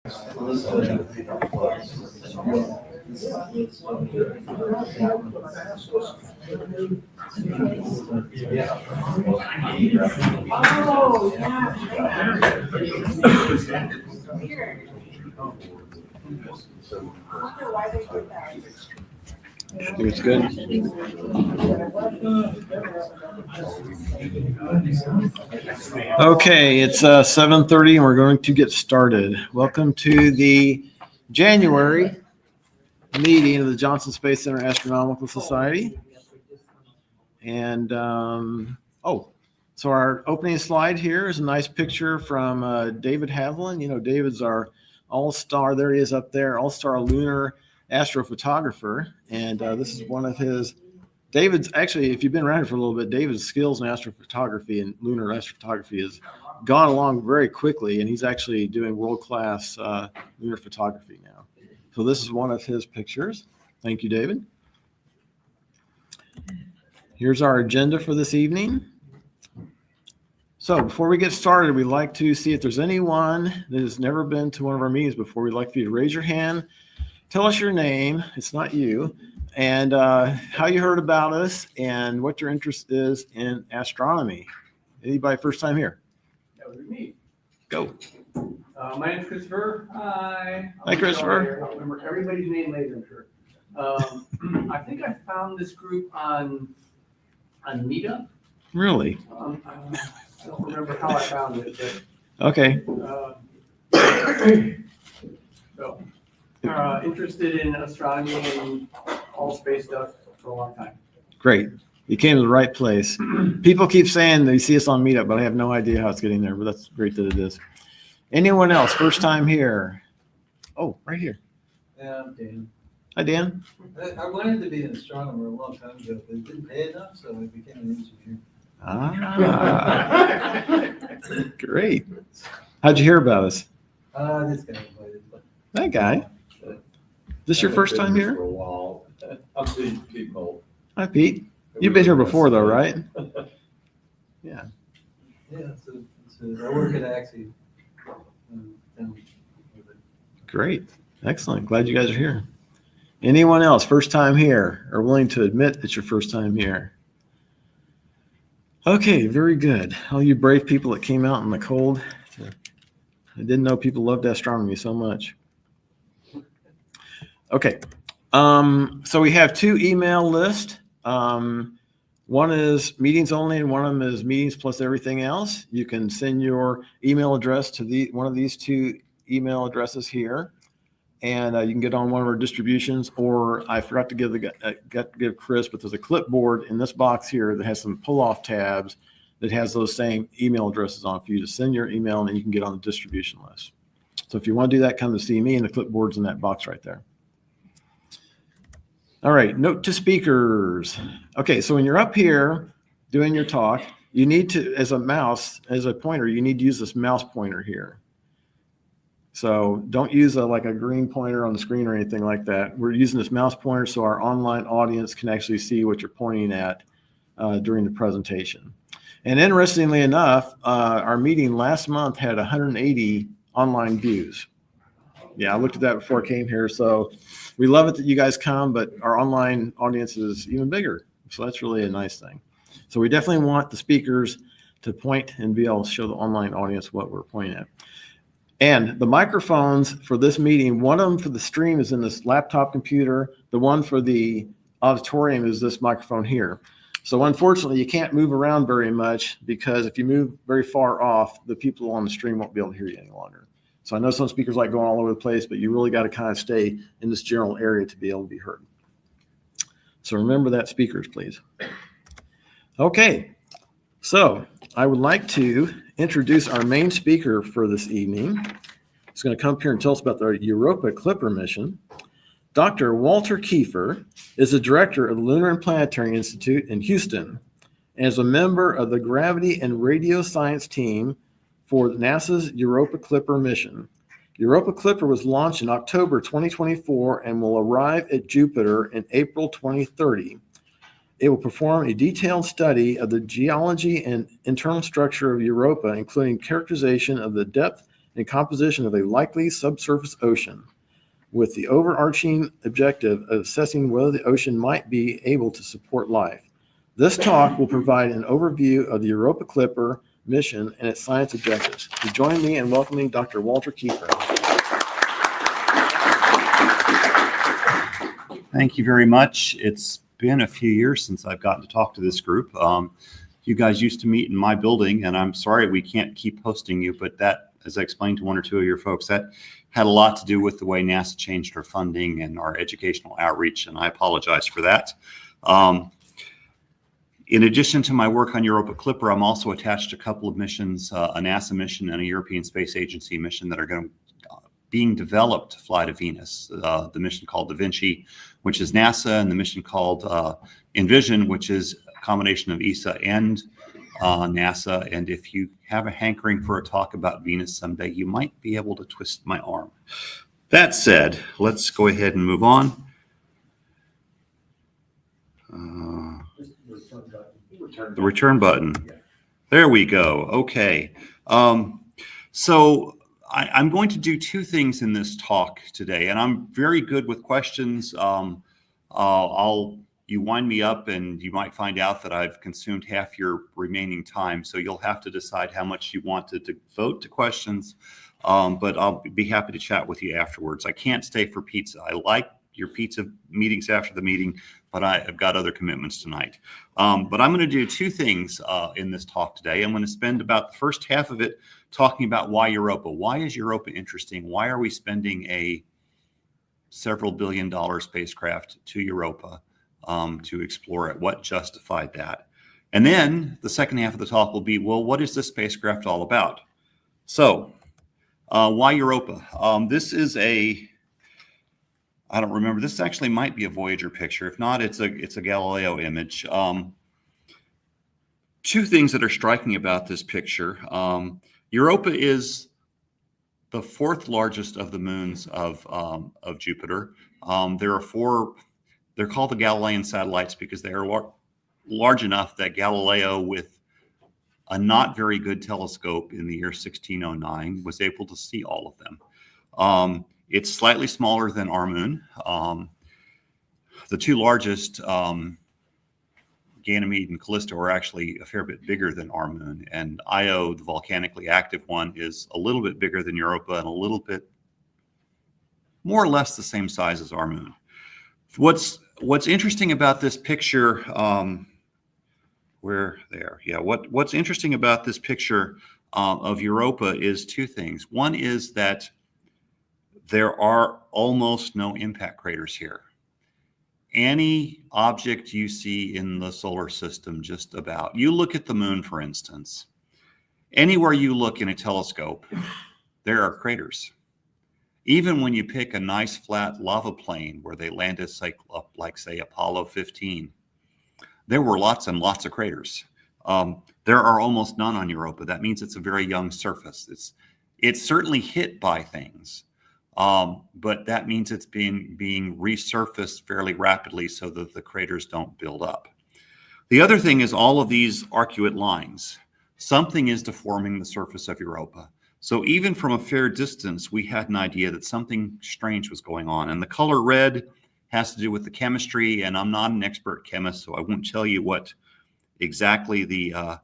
Think it's good. Okay, it's 7:30 and we're going to get started. Welcome to the January meeting of the Johnson Space Center Astronomical Society. And so our opening slide here is a nice picture from David Haviland. You know, David's our all-star, there he is up there, all-star lunar astrophotographer. And this is one of his, David's actually, if you've been around here for a little bit, David's skills in astrophotography and lunar astrophotography has gone along very quickly, and he's actually doing world-class lunar photography now. So this is one of his pictures. Thank you, David. Here's our agenda for this evening. So before we get started, we'd like to see if there's anyone that has never been to one of our meetings before. We'd like for you to raise your hand, tell us your name, it's not you, and how you heard about us and what your interest is in astronomy. Anybody first time here? That would be me. Go. My name's Christopher. Hi. Hi, Christopher. I'll remember everybody's name later, I'm sure. I think I found this group on Meetup. Really? I don't remember how I found it, but Okay. So, interested in astronomy and all space stuff for a long time. Great. You came to the right place. People keep saying they see us on Meetup, but I have no idea how it's getting there, but that's great that it is. Anyone else? First time here? Oh, right here. Yeah, I'm Dan. Hi, Dan. I wanted to be an astronomer a long time ago, but it didn't pay enough, so I became an engineer. Great. How'd you hear about us? This guy invited me. That guy. This your first time here? For a while. I'm Pete Mold. Hi, Pete. You've been here before, though, right? Yeah. Yeah, so I work at Axie. Great. Excellent. Glad you guys are here. Anyone else first time here or willing to admit it's your first time here? Okay, very good. All you brave people that came out in the cold. I didn't know people loved astronomy so much. Okay. So we have two email lists. One is meetings only, and one of them is meetings plus everything else. You can send your email address to one of these two email addresses here, and you can get on one of our distributions. Or I forgot to give Chris, but there's a clipboard in this box here that has some pull-off tabs that has those same email addresses on for you to send your email, and then you can get on the distribution list. So if you want to do that, come to see me, and the clipboard's in that box right there. All right, note to speakers. Okay, so when you're up here doing your talk, you need to, as a pointer, you need to use this mouse pointer here. So don't use like a green pointer on the screen or anything like that. We're using this mouse pointer so our online audience can actually see what you're pointing at during the presentation. And interestingly enough, our meeting last month had 180 online views. Yeah, I looked at that before I came here. So we love it that you guys come, but our online audience is even bigger. So that's really a nice thing. So we definitely want the speakers to point and be able to show the online audience what we're pointing at. And the microphones for this meeting, one of them for the stream is in this laptop computer. The one for the auditorium is this microphone here. So unfortunately, you can't move around very much because if you move very far off, the people on the stream won't be able to hear you any longer. So I know some speakers like going all over the place, but you really got to kind of stay in this general area to be able to be heard. So remember that, speakers, please. Okay, so I would like to introduce our main speaker for this evening. He's going to come up here and tell us about the Europa Clipper mission. Dr. Walter Kiefer is the director of the Lunar and Planetary Institute in Houston and is a member of the Gravity and Radio Science team for NASA's Europa Clipper mission. Europa Clipper was launched in October 2024 and will arrive at Jupiter in April 2030. It will perform a detailed study of the geology and internal structure of Europa, including characterization of the depth and composition of a likely subsurface ocean, with the overarching objective of assessing whether the ocean might be able to support life. This talk will provide an overview of the Europa Clipper mission and its science objectives. So join me in welcoming Dr. Walter Kiefer. Thank you very much. It's been a few years since I've gotten to talk to this group. You guys used to meet in my building, and I'm sorry we can't keep hosting you, but that, as I explained to one or two of your folks, that had a lot to do with the way NASA changed our funding and our educational outreach, and I apologize for that. In addition to my work on Europa Clipper, I'm also attached to a couple of missions, a NASA mission and a European Space Agency mission that are being developed to fly to Venus. The mission called Da Vinci, which is NASA, and the mission called Envision, which is a combination of ESA and NASA. And if you have a hankering for a talk about Venus someday, you might be able to twist my arm. That said, let's go ahead and move on. The return button. There we go. Okay. So I'm going to do two things in this talk today, and I'm very good with questions. You wind me up and you might find out that I've consumed half your remaining time. So you'll have to decide how much you want to devote to questions. But I'll be happy to chat with you afterwards. I can't stay for pizza. I like your pizza meetings after the meeting, but I've got other commitments tonight. But I'm going to do two things in this talk today. I'm going to spend about the first half of it talking about why Europa. Why is Europa interesting? Why are we spending a several billion-dollar spacecraft to Europa to explore it? What justified that? And then the second half of the talk will be, well, what is this spacecraft all about? So why Europa? This is I don't remember. This actually might be a Voyager picture. If not, it's a Galileo image. Two things that are striking about this picture. Europa is the fourth largest of the moons of Jupiter. There are four. They're called the Galilean satellites because they are large enough that Galileo, with a not very good telescope in the year 1609, was able to see all of them. It's slightly smaller than our moon. The two largest, Ganymede and Callisto, are actually a fair bit bigger than our moon. And Io, the volcanically active one, is a little bit bigger than Europa and a little bit more or less the same size as our moon. What's interesting about this picture, what's interesting about this picture of Europa is two things. One is that there are almost no impact craters here. Any object you see in the solar system, just about, you look at the moon, for instance, anywhere you look in a telescope, there are craters. Even when you pick a nice flat lava plain where they landed, like say Apollo 15, there were lots and lots of craters. There are almost none on Europa. That means it's a very young surface. It's certainly hit by things. But that means it's being resurfaced fairly rapidly so that the craters don't build up. The other thing is all of these arcuate lines. Something is deforming the surface of Europa. So even from a fair distance, we had an idea that something strange was going on. And the color red has to do with the chemistry. And I'm not an expert chemist, so I won't tell you what exactly the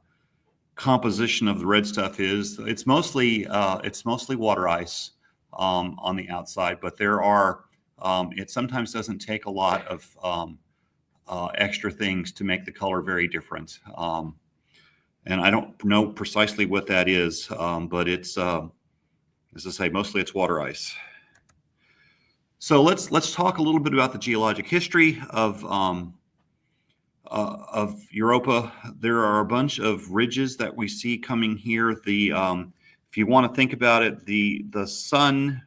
composition of the red stuff is. It's mostly water ice on the outside, but there are, it sometimes doesn't take a lot of extra things to make the color very different. And I don't know precisely what that is, but it's, as I say, mostly it's water ice. So let's talk a little bit about the geologic history of Europa. There are a bunch of ridges that we see coming here. If you want to think about it, the sun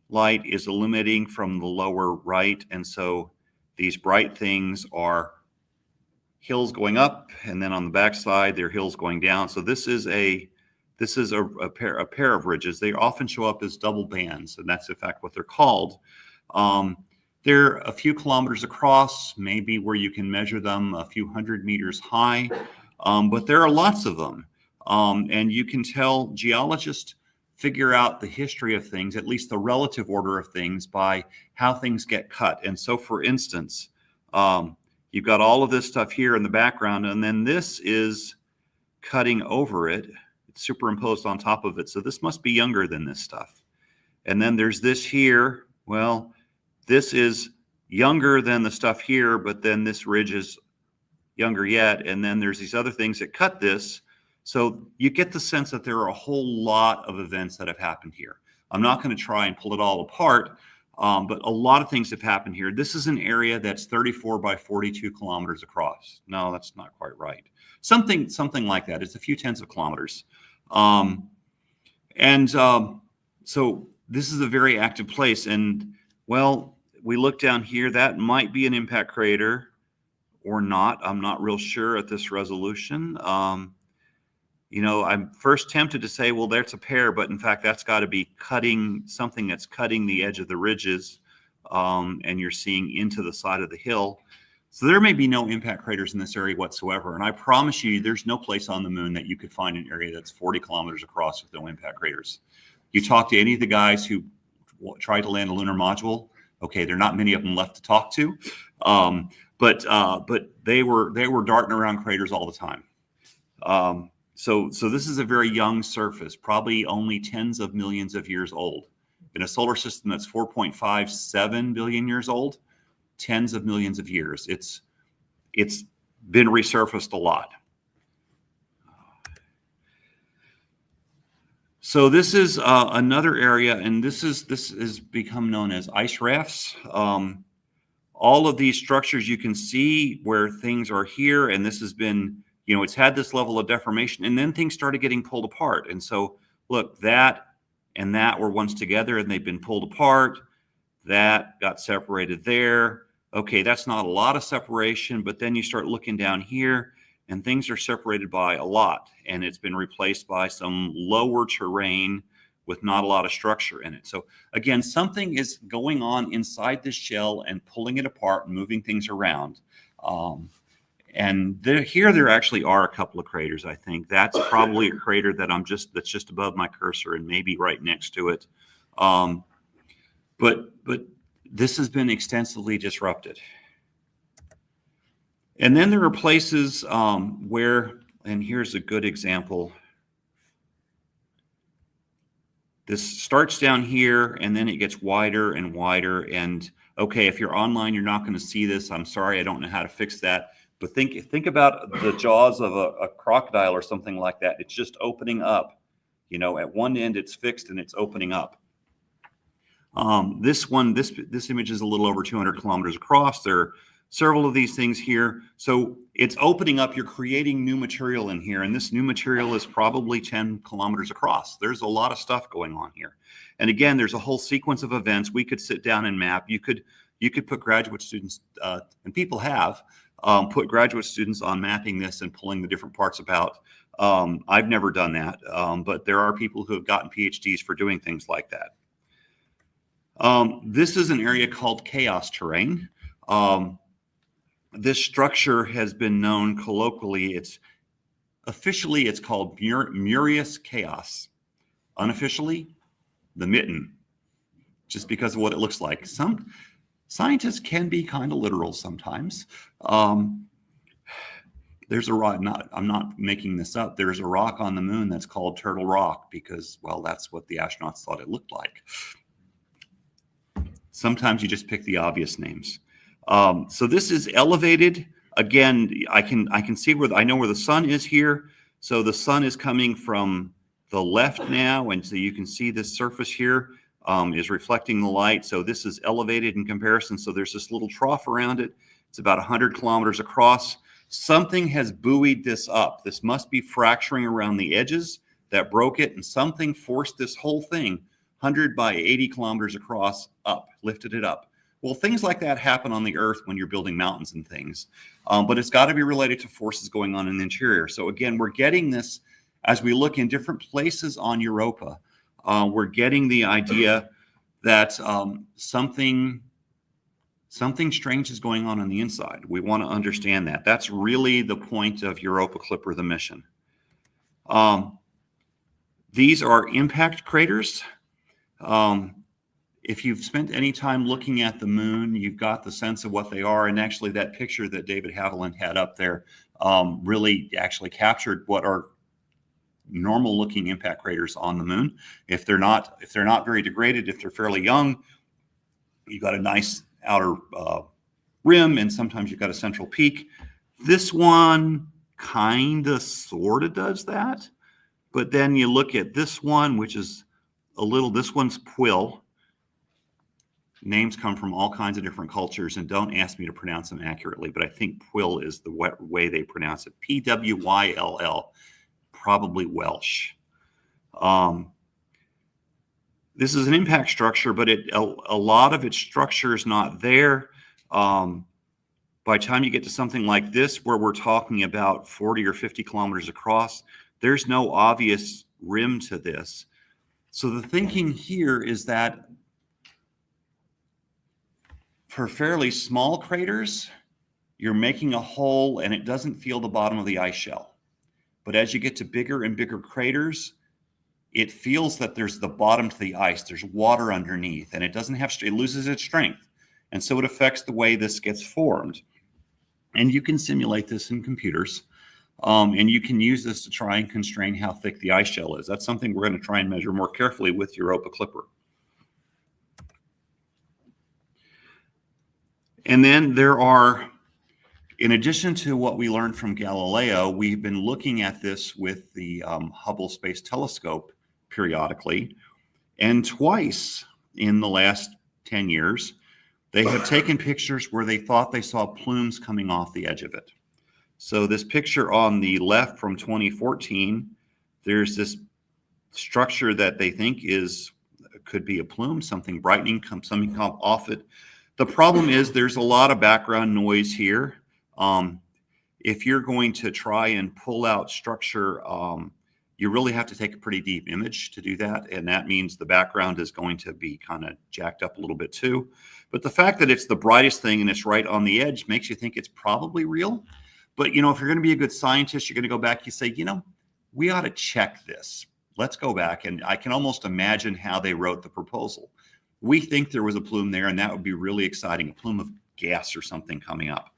light is illuminating from the lower right, and so these bright things are hills going up, and then on the backside there are hills going down. So this is a pair of ridges. They often show up as double bands, and that's in fact what they're called. They're a few kilometers across, maybe where you can measure them a few hundred meters high, but there are lots of them. And you can tell geologists figure out the history of things, at least the relative order of things, by how things get cut. And so, for instance, you've got all of this stuff here in the background, and then this is cutting over it. It's superimposed on top of it. So this must be younger than this stuff. And then there's this here. Well, this is younger than the stuff here, but then this ridge is younger yet. And then there's these other things that cut this. So you get the sense that there are a whole lot of events that have happened here. I'm not going to try and pull it all apart, but a lot of things have happened here. This is an area that's 34 by 42 kilometers across. No, that's not quite right. Something like that. It's a few tens of kilometers. So this is a very active place. And well, we look down here, that might be an impact crater or not. I'm not real sure at this resolution. You know, I'm first tempted to say, well, there's a pair, but in fact, that's got to be cutting something that's cutting the edge of the ridges, and you're seeing into the side of the hill. So there may be no impact craters in this area whatsoever. And I promise you, there's no place on the moon that you could find an area that's 40 kilometers across with no impact craters. You talk to any of the guys who tried to land a lunar module. Okay, there are not many of them left to talk to, but they were darting around craters all the time. So this is a very young surface, probably only tens of millions of years old. In a solar system that's 4.57 billion years old, tens of millions of years. It's been resurfaced a lot. So this is another area, and this has become known as ice rafts. All of these structures you can see where things are here, and this has been, you know, it's had this level of deformation, and then things started getting pulled apart. And so look, that and that were once together, and they've been pulled apart. That got separated there. Okay, that's not a lot of separation, but then you start looking down here and things are separated by a lot, and it's been replaced by some lower terrain with not a lot of structure in it. So again, something is going on inside this shell and pulling it apart and moving things around. And there actually are a couple of craters, I think. That's probably a crater that that's just above my cursor and maybe right next to it. But this has been extensively disrupted. And then there are places where, and here's a good example. This starts down here and then it gets wider and wider. And okay, if you're online, you're not going to see this. I'm sorry, I don't know how to fix that. But think about the jaws of a crocodile or something like that. It's just opening up. You know, at one end it's fixed and it's opening up. This image is a little over 200 kilometers across. There are several of these things here. So it's opening up. You're creating new material in here. And this new material is probably 10 kilometers across. There's a lot of stuff going on here. And again, there's a whole sequence of events. We could sit down and map. You could put graduate students, and people have, put graduate students on mapping this and pulling the different parts about. I've never done that, but there are people who have gotten PhDs for doing things like that. This is an area called chaos terrain. This structure has been known colloquially. Officially it's called Murius chaos. Unofficially, the mitten, just because of what it looks like. Some scientists can be kind of literal sometimes. There's a rock, I'm not making this up. There's a rock on the moon that's called Turtle Rock because, well, that's what the astronauts thought it looked like. Sometimes you just pick the obvious names. So this is elevated. Again, I can see I know where the sun is here. So the sun is coming from the left now. And so you can see this surface here is reflecting the light. So this is elevated in comparison. So there's this little trough around it. It's about 100 kilometers across. Something has buoyed this up. This must be fracturing around the edges that broke it. And something forced this whole thing 100 by 80 kilometers across up, lifted it up. Well, things like that happen on the Earth when you're building mountains and things, but it's got to be related to forces going on in the interior. So again, we're getting this as we look in different places on Europa. We're getting the idea that something strange is going on the inside. We want to understand that. That's really the point of Europa Clipper, the mission. These are impact craters. If you've spent any time looking at the moon, you've got the sense of what they are. And actually that picture that David Haviland had up there really actually captured what are normal looking impact craters on the moon. If they're not very degraded, if they're fairly young, you've got a nice outer rim, and sometimes you've got a central peak. This one kind of sort of does that. But then you look at this one, which is this one's Pwill. Names come from all kinds of different cultures, and don't ask me to pronounce them accurately, but I think Pwill is the way they pronounce it. Pwyll, probably Welsh. This is an impact structure, but a lot of its structure is not there. By the time you get to something like this, where we're talking about 40 or 50 kilometers across, there's no obvious rim to this. So the thinking here is that for fairly small craters, you're making a hole and it doesn't feel the bottom of the ice shell. But as you get to bigger and bigger craters, it feels that there's the bottom to the ice. There's water underneath, and it loses its strength. And so it affects the way this gets formed. And you can simulate this in computers. And you can use this to try and constrain how thick the ice shell is. That's something we're going to try and measure more carefully with Europa Clipper. And then there are, in addition to what we learned from Galileo, we've been looking at this with the Hubble Space Telescope periodically. And twice in the last 10 years, they have taken pictures where they thought they saw plumes coming off the edge of it. So this picture on the left from 2014, there's this structure that they think could be a plume, something brightening, something come off it. The problem is there's a lot of background noise here. If you're going to try and pull out structure, you really have to take a pretty deep image to do that. And that means the background is going to be kind of jacked up a little bit too. But the fact that it's the brightest thing and it's right on the edge makes you think it's probably real. But, if you're going to be a good scientist, you're going to go back, you say, we ought to check this. Let's go back. And I can almost imagine how they wrote the proposal. We think there was a plume there, and that would be really exciting, a plume of gas or something coming up.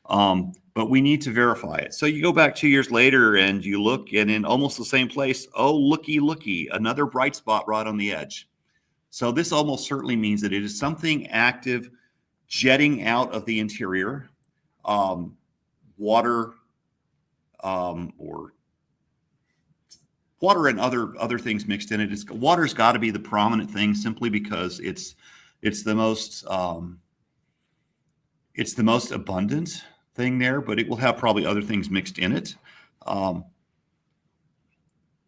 But we need to verify it. So you go back 2 years later and you look, and in almost the same place, oh, looky, another bright spot right on the edge. So this almost certainly means that it is something active jetting out of the interior, water, or water and other things mixed in it. Water's got to be the prominent thing, simply because it's the most abundant thing there, but it will have probably other things mixed in it.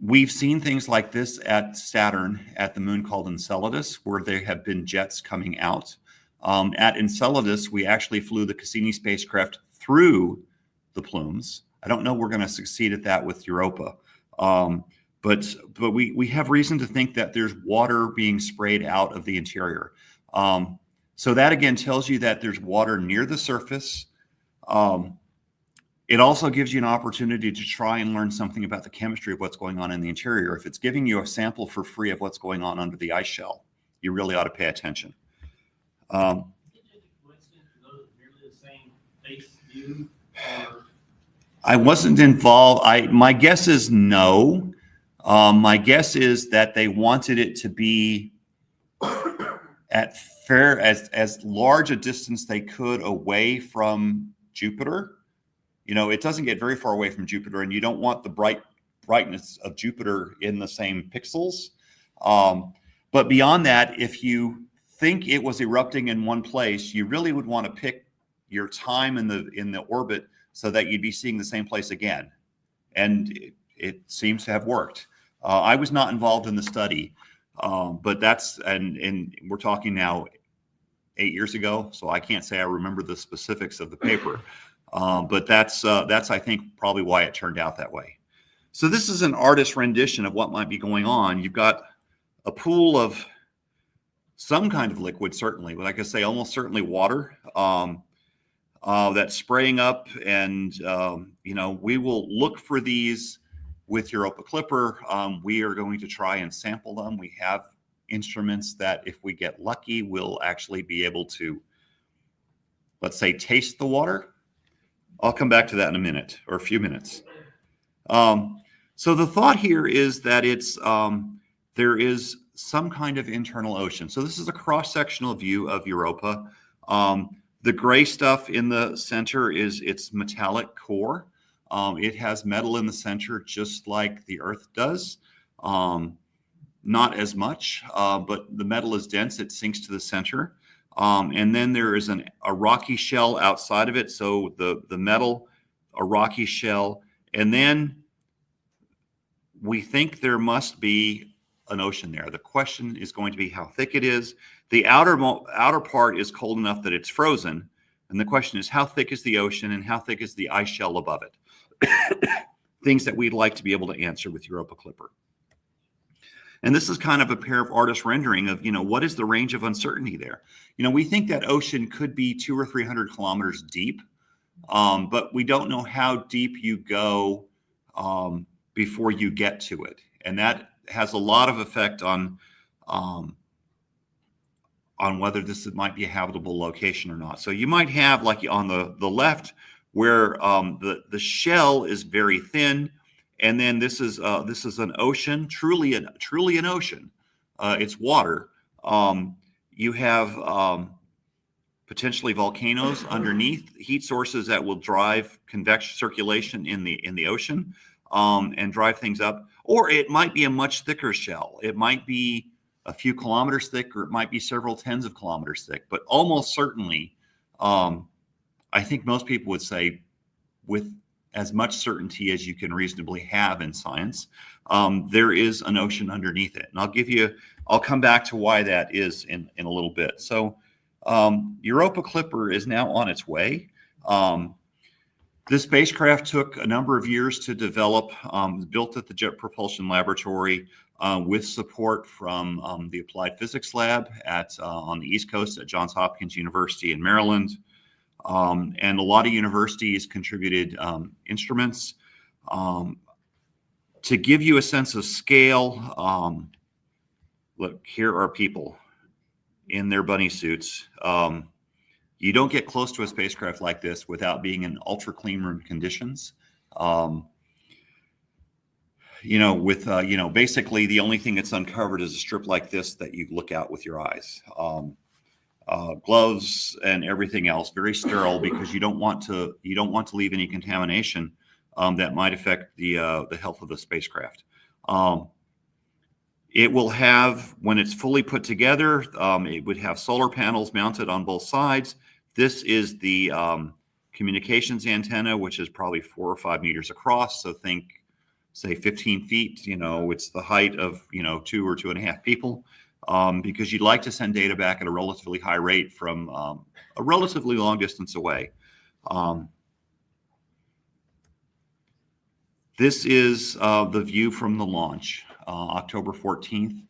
We've seen things like this at Saturn, at the moon called Enceladus, where there have been jets coming out. At Enceladus, we actually flew the Cassini spacecraft through the plumes. I don't know we're going to succeed at that with Europa. But we have reason to think that there's water being sprayed out of the interior. So that again tells you that there's water near the surface. It also gives you an opportunity to try and learn something about the chemistry of what's going on in the interior. If it's giving you a sample for free of what's going on under the ice shell, you really ought to pay attention. I wasn't involved. My guess is no. My guess is that they wanted it to be at as large a distance they could away from Jupiter. It doesn't get very far away from Jupiter, and you don't want the brightness of Jupiter in the same pixels. But beyond that, if you think it was erupting in one place, you really would want to pick your time in the orbit so that you'd be seeing the same place again. And it seems to have worked. I was not involved in the study, but that's, and we're talking now 8 years ago, so I can't say I remember the specifics of the paper. But that's I think probably why it turned out that way. So this is an artist's rendition of what might be going on. You've got a pool of some kind of liquid, certainly, but like I say, almost certainly water that's spraying up. And we will look for these with Europa Clipper, we are going to try and sample them. We have instruments that, if we get lucky, will actually be able to, let's say, taste the water. I'll come back to that in a minute or a few minutes. So the thought here is that there is some kind of internal ocean. So this is a cross-sectional view of Europa. The gray stuff in the center is its metallic core. It has metal in the center, just like the Earth does. Not as much, but the metal is dense. It sinks to the center. And then there is a rocky shell outside of it. So the metal, a rocky shell. And then we think there must be an ocean there. The question is going to be how thick it is. The outer part is cold enough that it's frozen. And the question is, how thick is the ocean and how thick is the ice shell above it? Things that we'd like to be able to answer with Europa Clipper. And this is kind of a pair of artist rendering of, what is the range of uncertainty there? We think that ocean could be 200 or 300 kilometers deep, but we don't know how deep you go before you get to it. And that has a lot of effect on whether this might be a habitable location or not. So you might have, like on the left, where the shell is very thin, and then this is an ocean, truly an ocean. It's water. You have potentially volcanoes underneath, heat sources that will drive convection circulation in the ocean and drive things up. Or it might be a much thicker shell. It might be a few kilometers thick, or it might be several tens of kilometers thick. But almost certainly, I think most people would say, with as much certainty as you can reasonably have in science, there is an ocean underneath it. And I'll come back to why that is in a little bit. So Europa Clipper is now on its way. This spacecraft took a number of years to develop, built at the Jet Propulsion Laboratory with support from the Applied Physics Lab on the East Coast at Johns Hopkins University in Maryland. And a lot of universities contributed instruments. To give you a sense of scale, look, here are people in their bunny suits. You don't get close to a spacecraft like this without being in ultra clean room conditions. Basically the only thing that's uncovered is a strip like this that you look out with your eyes. Gloves and everything else, very sterile, because you don't want to leave any contamination that might affect the health of the spacecraft. It will have, when it's fully put together, it would have solar panels mounted on both sides. This is the communications antenna, which is probably 4 or 5 meters across. So think, say, 15 feet. It's the height of 2 or 2.5 people. Because you'd like to send data back at a relatively high rate from a relatively long distance away. This is the view from the launch, October 14th.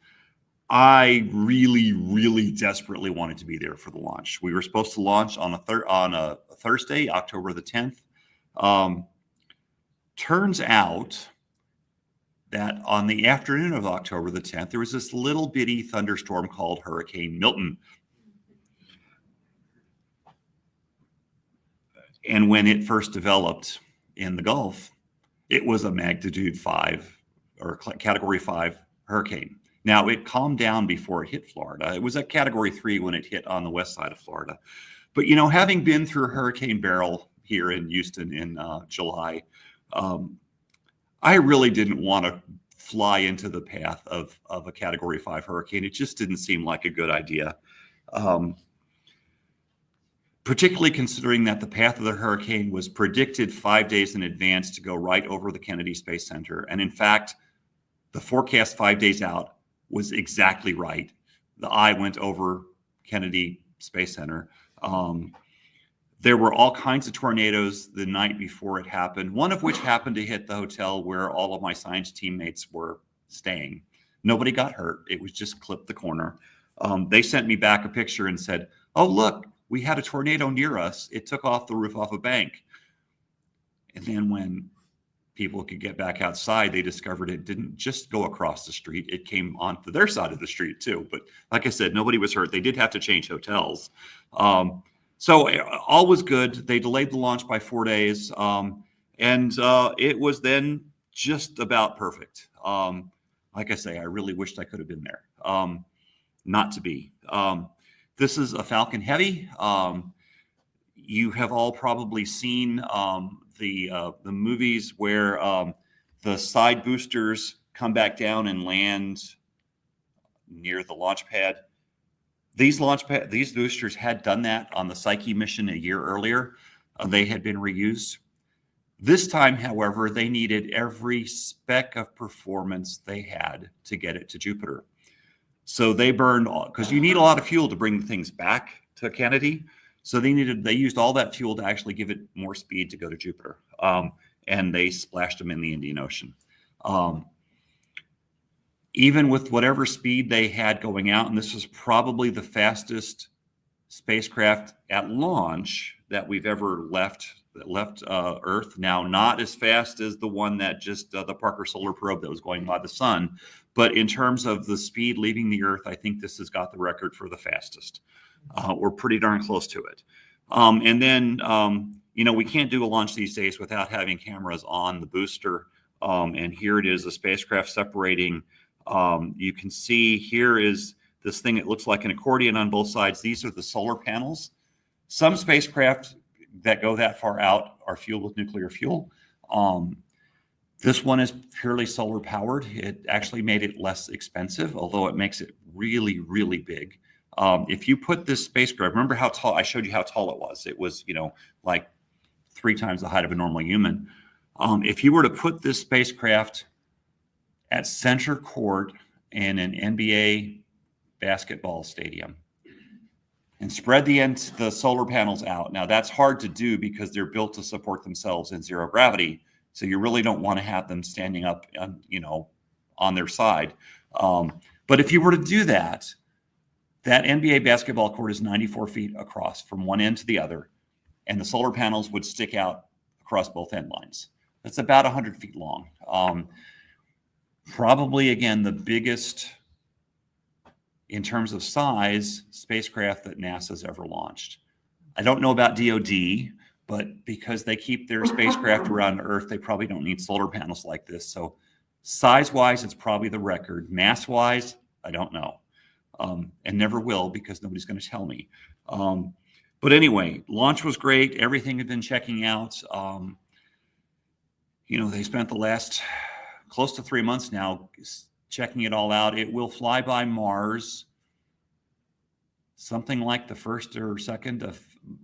I really, really desperately wanted to be there for the launch. We were supposed to launch on a Thursday, October the 10th. Turns out that on the afternoon of October the 10th, there was this little bitty thunderstorm called Hurricane Milton. And when it first developed in the Gulf, it was a magnitude 5 or category 5 hurricane. Now, it calmed down before it hit Florida. It was a category 3 when it hit on the west side of Florida. But, having been through Hurricane Beryl here in Houston in July, I really didn't want to fly into the path of a category 5 hurricane. It just didn't seem like a good idea. Particularly considering that the path of the hurricane was predicted 5 days in advance to go right over the Kennedy Space Center. And in fact, the forecast 5 days out was exactly right. The eye went over Kennedy Space Center. There were all kinds of tornadoes the night before it happened, one of which happened to hit the hotel where all of my science teammates were staying. Nobody got hurt. It was just clipped the corner. They sent me back a picture and said, "Oh, look, we had a tornado near us. It took off the roof off a bank." And then when people could get back outside, they discovered it didn't just go across the street, it came onto their side of the street too. But like I said, nobody was hurt. They did have to change hotels. So all was good. They delayed the launch by 4 days. And it was then just about perfect. Like I say, I really wished I could have been there. Not to be. This is a Falcon Heavy. You have all probably seen the movies where the side boosters come back down and land near the launch pad. These boosters had done that on the Psyche mission a year earlier. They had been reused. This time, however, they needed every speck of performance they had to get it to Jupiter. So they burned, because you need a lot of fuel to bring things back to Kennedy. So they used all that fuel to actually give it more speed to go to Jupiter. And they splashed them in the Indian Ocean. Even with whatever speed they had going out, and this was probably the fastest spacecraft at launch that we've ever left Earth. Now, not as fast as the one that just the Parker Solar Probe that was going by the sun, but in terms of the speed leaving the Earth, I think this has got the record for the fastest. We're pretty darn close to it. And then, we can't do a launch these days without having cameras on the booster. And here it is, a spacecraft separating. You can see here is this thing. It looks like an accordion on both sides. These are the solar panels. Some spacecraft that go that far out are fueled with nuclear fuel. This one is purely solar powered. It actually made it less expensive, although it makes it really, really big. If you put this spacecraft, remember how tall, I showed you how tall it was. It was, like 3 times the height of a normal human. If you were to put this spacecraft at center court in an NBA basketball stadium and spread the solar panels out. Now that's hard to do because they're built to support themselves in zero gravity. So you really don't want to have them standing up, on their side. But if you were to do that, that NBA basketball court is 94 feet across from one end to the other, and the solar panels would stick out across both end lines. That's about 100 feet long. Probably, again, the biggest, in terms of size, spacecraft that NASA's ever launched. I don't know about DOD, but because they keep their spacecraft around Earth, they probably don't need solar panels like this. So size-wise, it's probably the record. Mass-wise, I don't know. And never will, because nobody's going to tell me. But anyway, launch was great. Everything had been checking out. They spent the last close to 3 months now checking it all out. It will fly by Mars something like the 1st or 2nd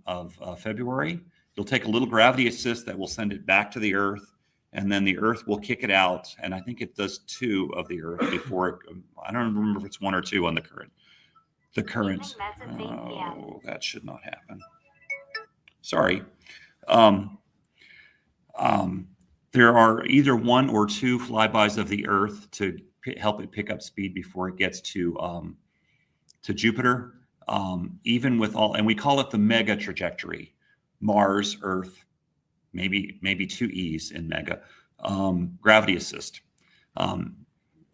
of February. It'll take a little gravity assist that will send it back to the Earth, and then the Earth will kick it out. And I think it does 2 of the Earth before it, I don't remember if it's 1 or 2 on the current. Oh, that should not happen. Sorry. There are either 1 or 2 flybys of the Earth to help it pick up speed before it gets to Jupiter. Even with all, and we call it the mega trajectory: Mars, Earth, maybe 2 E's in mega. Gravity assist,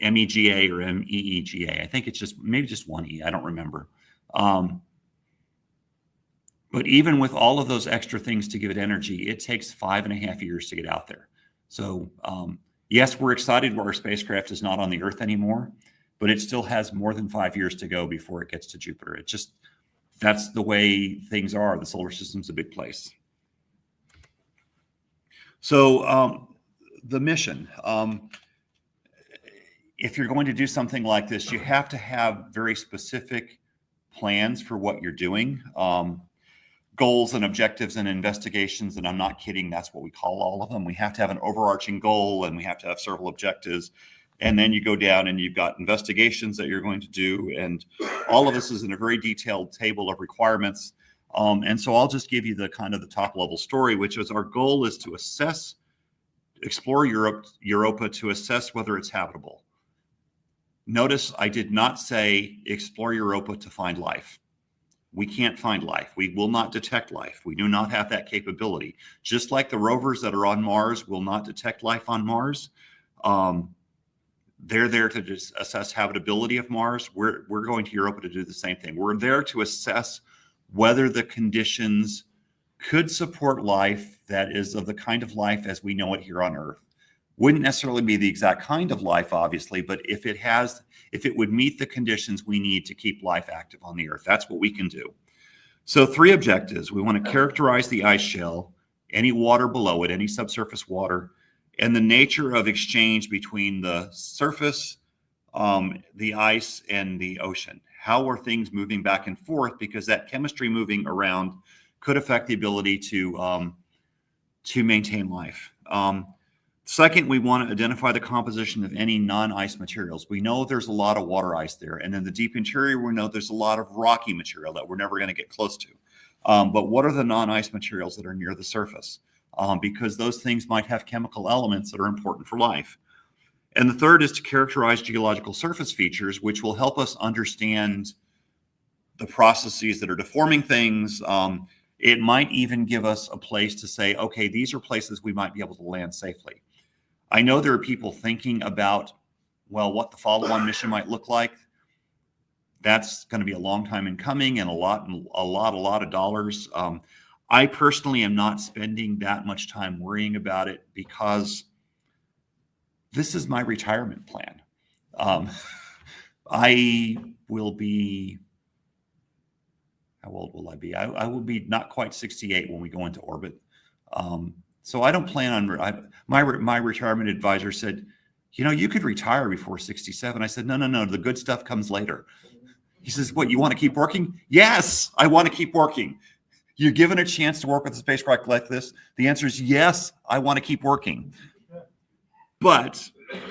MEGA or MEEGA. I think it's just 1 E. I don't remember. But even with all of those extra things to give it energy, it takes 5.5 years to get out there. So yes, we're excited where our spacecraft is not on the Earth anymore, but it still has more than 5 years to go before it gets to Jupiter. That's the way things are. The solar system's a big place. So the mission, if you're going to do something like this, you have to have very specific plans for what you're doing. Goals and objectives and investigations, and I'm not kidding, that's what we call all of them. We have to have an overarching goal, and we have to have several objectives. And then you go down and you've got investigations that you're going to do. And all of this is in a very detailed table of requirements. And so I'll just give you the kind of the top level story, which is our goal is to explore Europa to assess whether it's habitable. Notice I did not say explore Europa to find life. we can't find life. We will not detect life. We do not have that capability. Just like the rovers that are on Mars will not detect life on Mars. They're there to just assess habitability of Mars. We're going to Europa to do the same thing. We're there to assess whether the conditions could support life that is of the kind of life as we know it here on Earth. Wouldn't necessarily be the exact kind of life, obviously, but if it would meet the conditions we need to keep life active on the Earth, that's what we can do. So 3 objectives. We want to characterize the ice shell, any water below it, any subsurface water, and the nature of exchange between the surface, the ice, and the ocean. How are things moving back and forth? Because that chemistry moving around could affect the ability to maintain life. Second, we want to identify the composition of any non-ice materials. We know there's a lot of water ice there, and in the deep interior, we know there's a lot of rocky material that we're never going to get close to. But what are the non-ice materials that are near the surface? Because those things might have chemical elements that are important for life. And the third is to characterize geological surface features, which will help us understand the processes that are deforming things. It might even give us a place to say, okay, these are places we might be able to land safely. I know there are people thinking about, well, what the follow-on mission might look like. That's going to be a long time in coming and a lot of dollars. I personally am not spending that much time worrying about it because this is my retirement plan. I will be, how old will I be? I will be not quite 68 when we go into orbit. So I don't plan on, my retirement advisor said, you could retire before 67. I said, no, the good stuff comes later. He says, what, you want to keep working? Yes, I want to keep working. You're given a chance to work with a spacecraft like this. The answer is yes, I want to keep working. But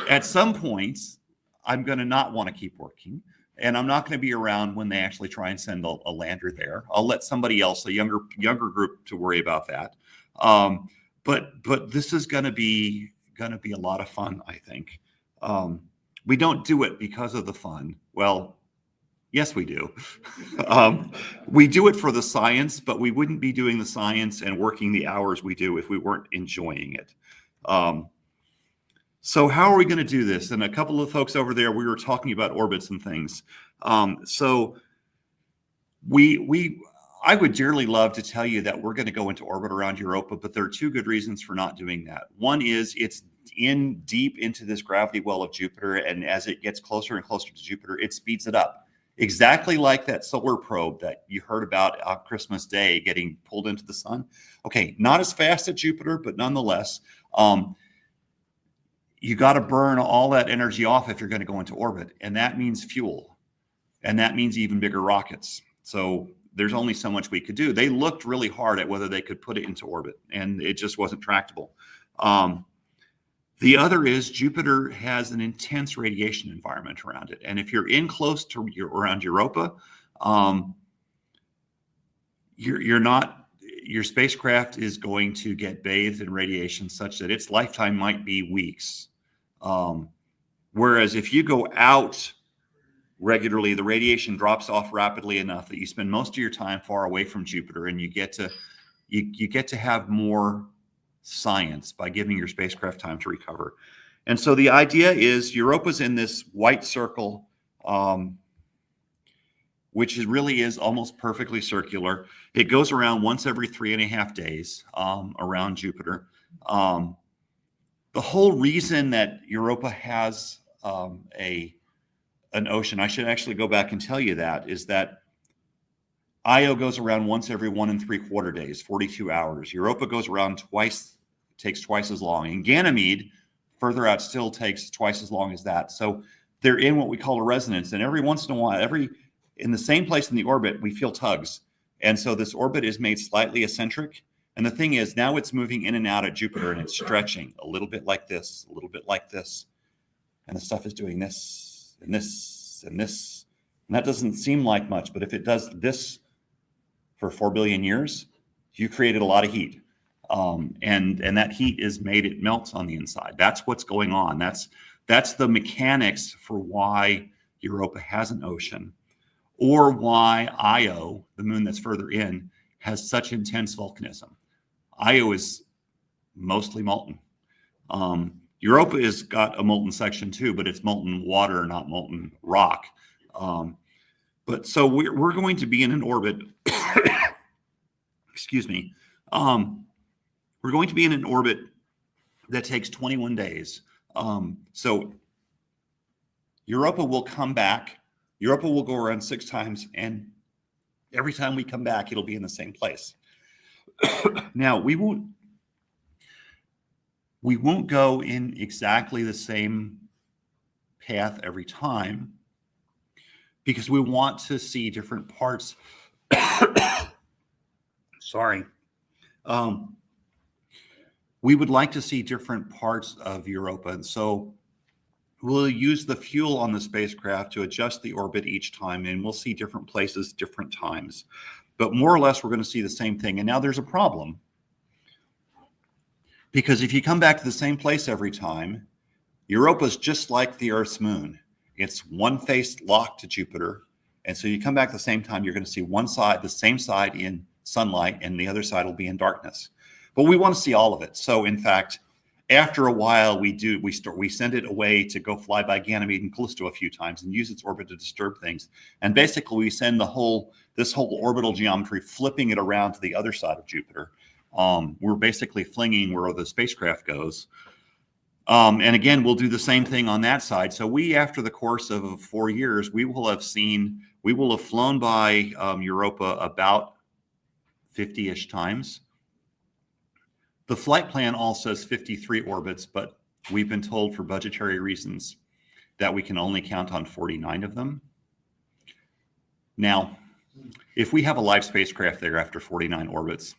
at some points, I'm going to not want to keep working. And I'm not going to be around when they actually try and send a lander there. I'll let somebody else, a younger group, to worry about that. But this is going to be a lot of fun, I think. We don't do it because of the fun. Well, yes, we do. We do it for the science, but we wouldn't be doing the science and working the hours we do if we weren't enjoying it. So how are we going to do this? And a couple of folks over there, we were talking about orbits and things. So I would dearly love to tell you that we're going to go into orbit around Europa, but there are 2 good reasons for not doing that. One is it's deep into this gravity well of Jupiter, and as it gets closer and closer to Jupiter, it speeds it up. Exactly like that solar probe that you heard about on Christmas Day getting pulled into the sun. Okay, not as fast as Jupiter, but nonetheless, you got to burn all that energy off if you're going to go into orbit, and that means fuel, and that means even bigger rockets. So there's only so much we could do. They looked really hard at whether they could put it into orbit, and it just wasn't tractable. The other is Jupiter has an intense radiation environment around it. And if you're in close to around Europa, your spacecraft is going to get bathed in radiation such that its lifetime might be weeks. Whereas if you go out regularly, the radiation drops off rapidly enough that you spend most of your time far away from Jupiter, and you get to have more science by giving your spacecraft time to recover. And so the idea is Europa's in this white circle, which really is almost perfectly circular. It goes around once every 3.5 days around Jupiter. The whole reason that Europa has an ocean, I should actually go back and tell you that, is that Io goes around once every 1 3/4 days, 42 hours. Europa goes around twice, takes twice as long. And Ganymede, further out still, takes twice as long as that. So they're in what we call a resonance. And every once in a while, in the same place in the orbit, we feel tugs. And so this orbit is made slightly eccentric. And the thing is, now it's moving in and out at Jupiter, and it's stretching a little bit like this, a little bit like this. And the stuff is doing this and this and this. And that doesn't seem like much, but if it does this for 4 billion years, you created a lot of heat. And that heat is made, it melts on the inside. That's what's going on. That's the mechanics for why Europa has an ocean. or why Io, the moon that's further in, has such intense volcanism. Io is mostly molten. Europa has got a molten section too, but it's molten water, not molten rock. But so we're going to be in an orbit. Excuse me. We're going to be in an orbit that takes 21 days. So Europa will come back. Europa will go around 6 times, and every time we come back, it'll be in the same place. Now, we won't go in exactly the same path every time because we want to see different parts. Sorry. We would like to see different parts of Europa. And so we'll use the fuel on the spacecraft to adjust the orbit each time, and we'll see different places, different times. But more or less, we're going to see the same thing. And now there's a problem. Because if you come back to the same place every time, Europa's just like the Earth's moon. It's one face locked to Jupiter. And so you come back at the same time, you're going to see one side, the same side in sunlight, and the other side will be in darkness. But we want to see all of it. So in fact, after a while, we send it away to go fly by Ganymede and Callisto a few times and use its orbit to disturb things. And basically, we send this whole orbital geometry, flipping it around to the other side of Jupiter. We're basically flinging where the spacecraft goes. And again, we'll do the same thing on that side. So after the course of 4 years, we will have flown by Europa about 50-ish times. The flight plan all says 53 orbits, but we've been told for budgetary reasons that we can only count on 49 of them. Now, if we have a live spacecraft there after 49 orbits,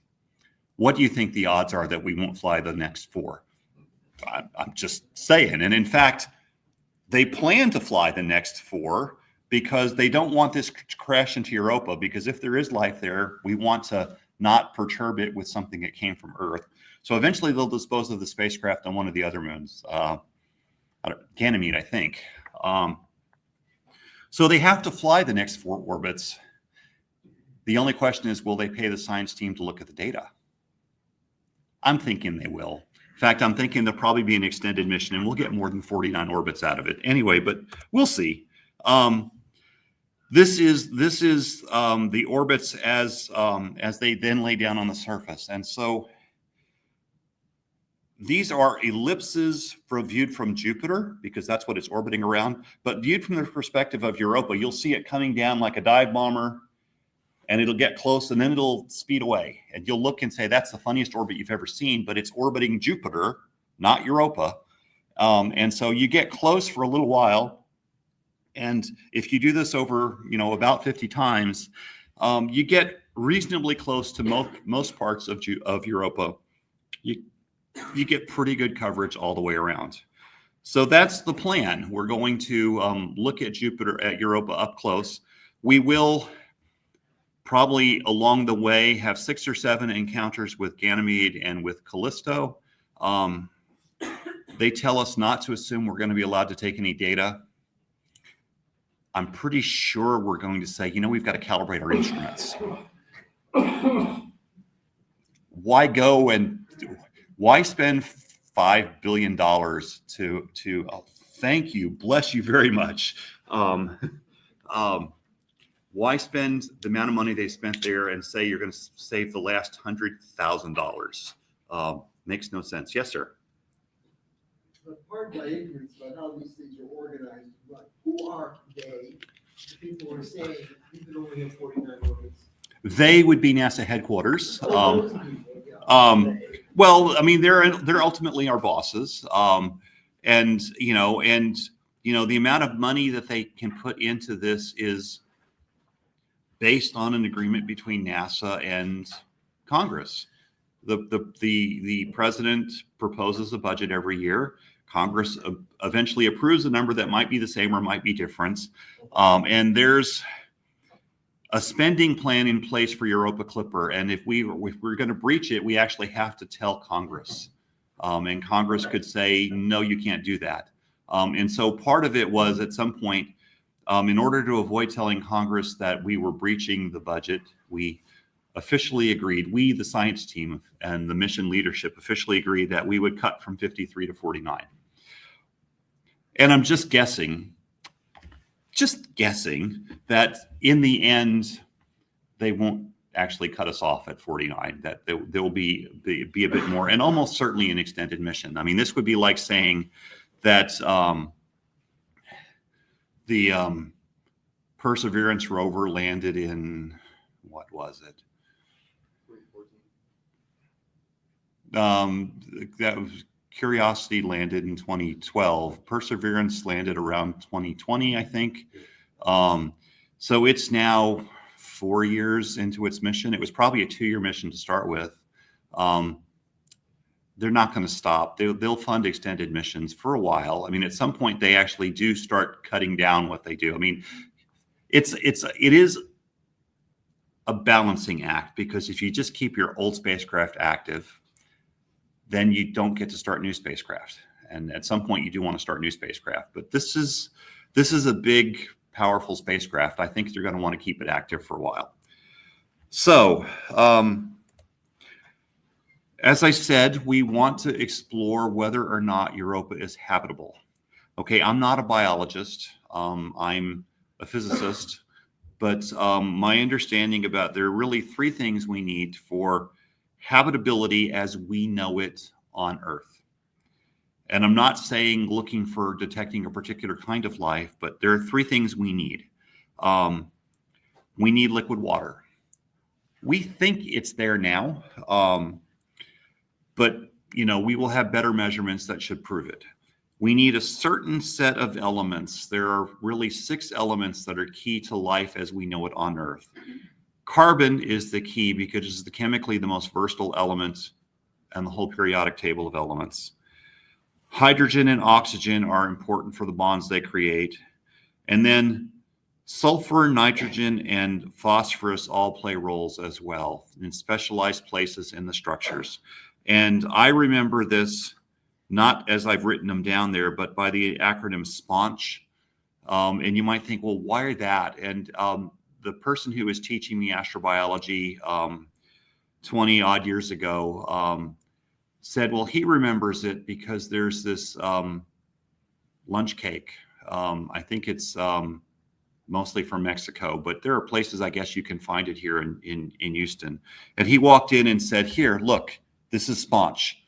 what do you think the odds are that we won't fly the next 4? I'm just saying. And in fact, they plan to fly the next 4 because they don't want this to crash into Europa, because if there is life there, we want to not perturb it with something that came from Earth. So eventually they'll dispose of the spacecraft on one of the other moons, Ganymede, I think. So they have to fly the next 4 orbits. The only question is, will they pay the science team to look at the data? I'm thinking they will. In fact, I'm thinking there'll probably be an extended mission and we'll get more than 49 orbits out of it. Anyway, but we'll see. This is the orbits as they then lay down on the surface. And so these are ellipses viewed from Jupiter, because that's what it's orbiting around. But viewed from the perspective of Europa, you'll see it coming down like a dive bomber, and it'll get close, and then it'll speed away. And you'll look and say, that's the funniest orbit you've ever seen, but it's orbiting Jupiter, not Europa. And so you get close for a little while. And if you do this over, about 50 times, you get reasonably close to most parts of Europa. You get pretty good coverage all the way around. So that's the plan. We're going to look at Europa up close. We will probably along the way have 6 or 7 encounters with Ganymede and with Callisto. They tell us not to assume we're going to be allowed to take any data. I'm pretty sure we're going to say, we've got to calibrate our instruments. Why spend $5 billion to thank you, bless you very much. Why spend the amount of money they spent there and say you're going to save the last $100,000? Makes no sense. Yes, sir. But pardon my ignorance about how these things are organized, but who are they? The people who are saying you can only have 49 orbits. They would be NASA headquarters. Those people, yeah. Well, I mean, they're ultimately our bosses, and the amount of money that they can put into this is based on an agreement between NASA and Congress. The president proposes a budget every year. Congress eventually approves a number that might be the same or might be different, and there's a spending plan in place for Europa Clipper. And if we're going to breach it, we actually have to tell Congress. And Congress could say, no, you can't do that. And so part of it was at some point, In order to avoid telling Congress that we were breaching the budget, we officially agreed, we, the science team and the mission leadership, officially agreed that we would cut from 53 to 49. And I'm just guessing that in the end, they won't actually cut us off at 49, that there will be a bit more, and almost certainly an extended mission. I mean, this would be like saying that the Perseverance rover landed in, what was it? That was Curiosity landed in 2012. Perseverance landed around 2020, I think. So it's now 4 years into its mission. It was probably a 2-year mission to start with. They're not going to stop. They'll fund extended missions for a while. I mean, at some point, they actually do start cutting down what they do. I mean, it is a balancing act, because if you just keep your old spacecraft active, then you don't get to start new spacecraft. And at some point, you do want to start new spacecraft. But this is a big, powerful spacecraft. I think they're going to want to keep it active for a while. So, as I said, we want to explore whether or not Europa is habitable. Okay, I'm not a biologist. I'm a physicist. But my understanding about, there are really 3 things we need for habitability as we know it on Earth. And I'm not saying looking for detecting a particular kind of life, but there are 3 things we need. We need liquid water. We think it's there now, but we will have better measurements that should prove it. We need a certain set of elements. There are really 6 elements that are key to life as we know it on Earth. Carbon is the key because it's chemically the most versatile element in the whole periodic table of elements. Hydrogen and oxygen are important for the bonds they create. And then sulfur, nitrogen, and phosphorus all play roles as well in specialized places in the structures. And I remember this not as I've written them down there, but by the acronym SPONCH. And you might think, well, why that? And the person who was teaching me astrobiology 20 odd years ago said, well, he remembers it because there's this lunch cake. I think it's mostly from Mexico, but there are places, I guess, you can find it here in Houston. And he walked in and said, here, look, this is sponge.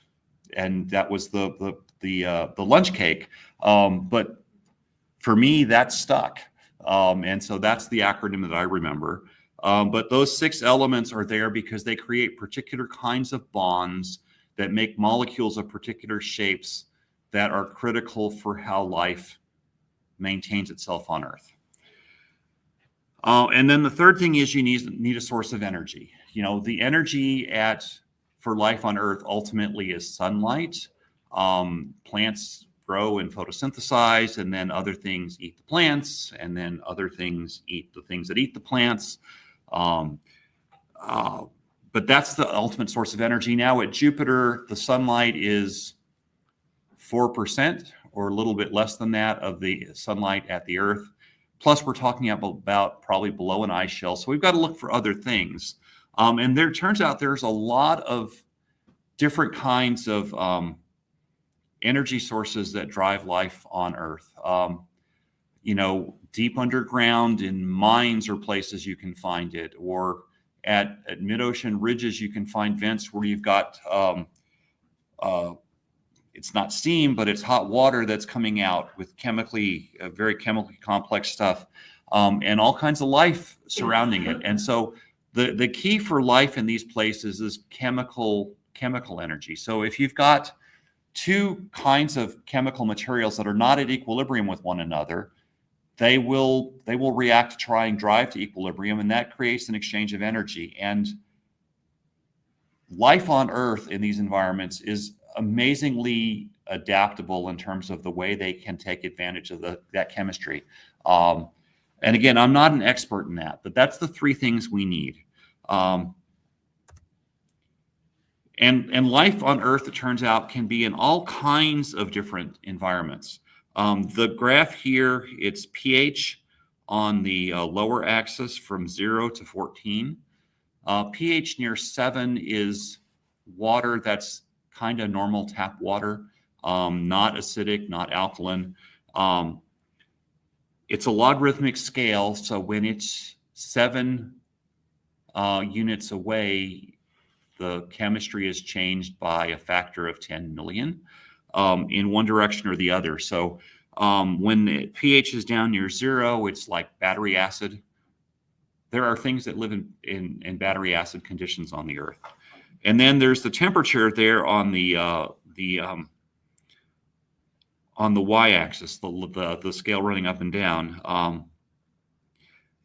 And that was the lunch cake. But for me, that stuck. And so that's the acronym that I remember. But those 6 elements are there because they create particular kinds of bonds that make molecules of particular shapes that are critical for how life maintains itself on Earth. And then the third thing is you need a source of energy. The energy for life on Earth ultimately is sunlight. Plants grow and photosynthesize, and then other things eat the plants, and then other things eat the things that eat the plants. But that's the ultimate source of energy. Now at Jupiter, the sunlight is 4% or a little bit less than that of the sunlight at the Earth. Plus, we're talking about probably below an ice shell. So we've got to look for other things. And there turns out there's a lot of different kinds of energy sources that drive life on Earth. Deep underground in mines or places you can find it, or at mid-ocean ridges you can find vents where you've got it's not steam, but it's hot water that's coming out with very chemically complex stuff, and all kinds of life surrounding it. And so the key for life in these places is chemical energy. So if you've got 2 kinds of chemical materials that are not at equilibrium with one another, they will react to try and drive to equilibrium, and that creates an exchange of energy. And life on Earth in these environments is amazingly adaptable in terms of the way they can take advantage of that chemistry. And again, I'm not an expert in that, but that's the 3 things we need. And life on Earth, it turns out, can be in all kinds of different environments. The graph here, it's pH, on the lower axis from 0 to 14. pH near 7 is water that's kind of normal tap water, not acidic, not alkaline. It's a logarithmic scale, so when it's 7 units away, the chemistry is changed by a factor of 10 million in one direction or the other. So when the pH is down near 0, it's like battery acid. There are things that live in battery acid conditions on the Earth. And then there's the temperature there on the y-axis, the scale running up and down.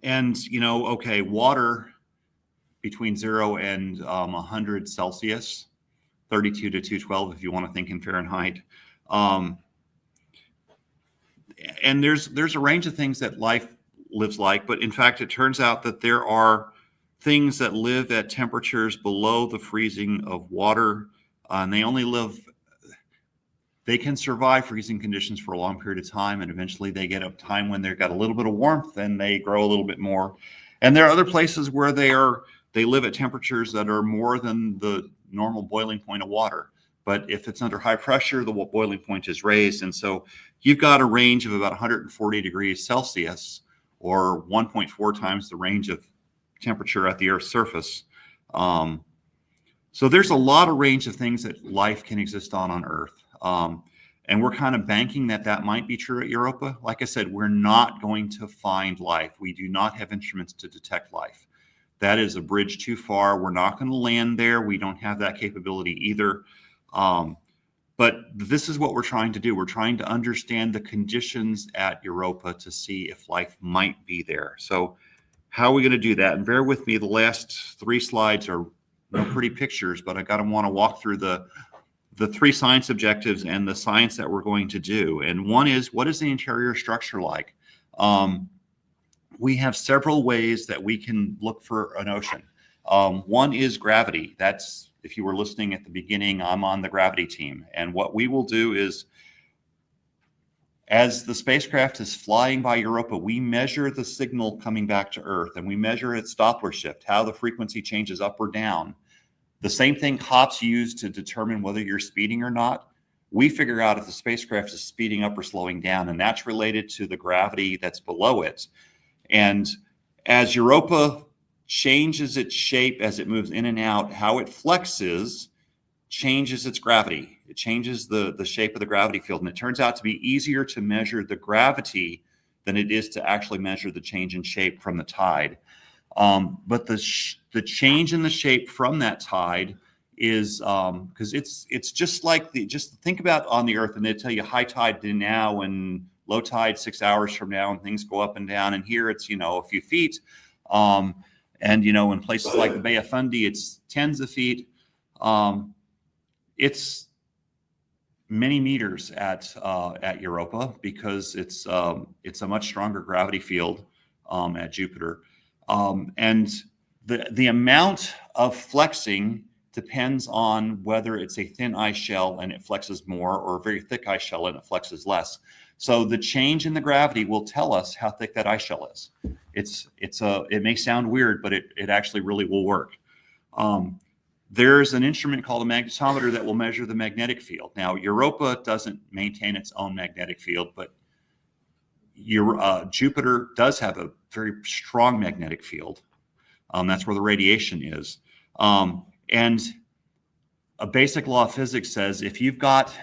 And, you know, okay, water between 0 and 100 Celsius, 32 to 212 if you want to think in Fahrenheit. And there's a range of things that life lives like, but in fact, it turns out that there are things that live at temperatures below the freezing of water, and they can survive freezing conditions for a long period of time, and eventually they get a time when they've got a little bit of warmth and they grow a little bit more. And there are other places where they live at temperatures that are more than the normal boiling point of water. But if it's under high pressure, the boiling point is raised. And so you've got a range of about 140 degrees Celsius, or 1.4 times the range of temperature at the Earth's surface. So there's a lot of range of things that life can exist on Earth. And we're kind of banking that might be true at Europa. Like I said, we're not going to find life. We do not have instruments to detect life. That is a bridge too far. We're not going to land there. We don't have that capability either. But this is what we're trying to do. We're trying to understand the conditions at Europa to see if life might be there. So how are we going to do that? And bear with me, the last 3 slides are no pretty pictures, but I want to walk through the 3 science objectives and the science that we're going to do. And one is, what is the interior structure like? We have several ways that we can look for an ocean. One is gravity. That's, if you were listening at the beginning, I'm on the gravity team. And what we will do is, as the spacecraft is flying by Europa, we measure the signal coming back to Earth, and we measure its Doppler shift, how the frequency changes up or down. The same thing cops use to determine whether you're speeding or not. We figure out if the spacecraft is speeding up or slowing down, and that's related to the gravity that's below it. And as Europa changes its shape as it moves in and out, how it flexes changes its gravity. It changes the shape of the gravity field. And it turns out to be easier to measure the gravity than it is to actually measure the change in shape from the tide. But the change in the shape from that tide is because it's just like just think about on the Earth, and they tell you high tide now and low tide 6 hours from now, and things go up and down. And here it's, a few feet. And, in places like the Bay of Fundy, it's tens of feet. It's many meters at Europa because it's a much stronger gravity field at Jupiter. And the amount of flexing depends on whether it's a thin ice shell and it flexes more, or a very thick ice shell and it flexes less. So the change in the gravity will tell us how thick that ice shell is. It may sound weird, but it actually really will work. There's an instrument called a magnetometer that will measure the magnetic field. Now, Europa doesn't maintain its own magnetic field, but Jupiter does have a very strong magnetic field. That's where the radiation is. And a basic law of physics says if you've got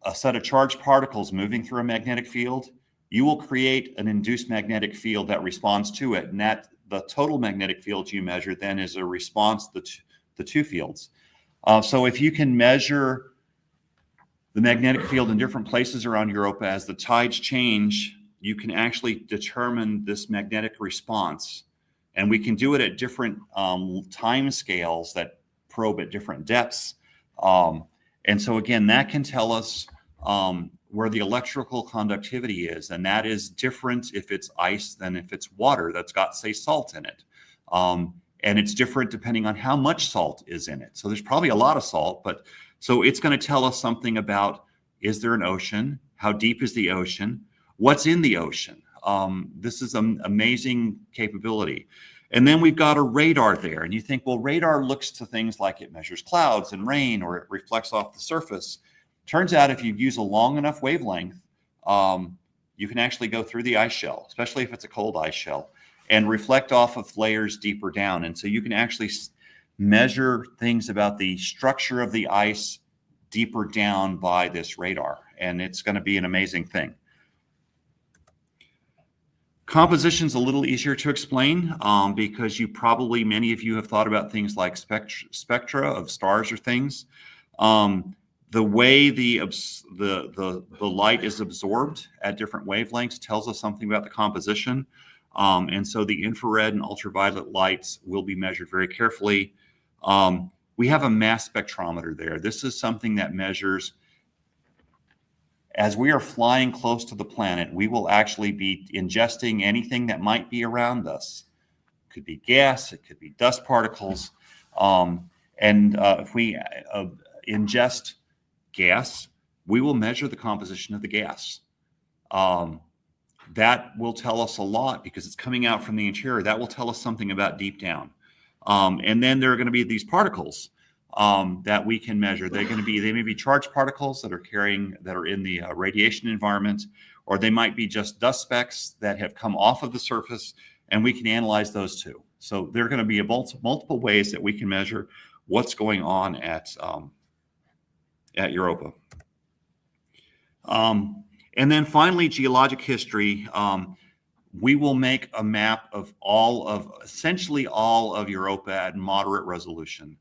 a set of charged particles moving through a magnetic field, you will create an induced magnetic field that responds to it. And that the total magnetic field you measure then is a response to the two fields. So if you can measure the magnetic field in different places around Europa as the tides change, you can actually determine this magnetic response. And we can do it at different time scales that probe at different depths. And so again, that can tell us where the electrical conductivity is. And that is different if it's ice than if it's water that's got, say, salt in it. And it's different depending on how much salt is in it. So there's probably a lot of salt, but so it's going to tell us something about, is there an ocean? How deep is the ocean? What's in the ocean? This is an amazing capability. And then we've got a radar there. And you think, well, radar looks to things like it measures clouds and rain, or it reflects off the surface. Turns out if you use a long enough wavelength, you can actually go through the ice shell, especially if it's a cold ice shell, and reflect off of layers deeper down. And so you can actually measure things about the structure of the ice deeper down by this radar. And it's going to be an amazing thing. Composition's a little easier to explain because many of you have thought about things like spectra of stars or things. The way the light is absorbed at different wavelengths tells us something about the composition. And so the infrared and ultraviolet lights will be measured very carefully. We have a mass spectrometer there. This is something that measures, as we are flying close to the planet, we will actually be ingesting anything that might be around us. It could be gas, it could be dust particles. If we ingest gas, we will measure the composition of the gas. That will tell us a lot because it's coming out from the interior. That will tell us something about deep down. And then there are going to be these particles that we can measure. They may be charged particles that are in the radiation environment, or they might be just dust specks that have come off of the surface, and we can analyze those too. So there are going to be multiple ways that we can measure what's going on at Europa. And then finally, geologic history. We will make a map of essentially all of Europa at moderate resolution.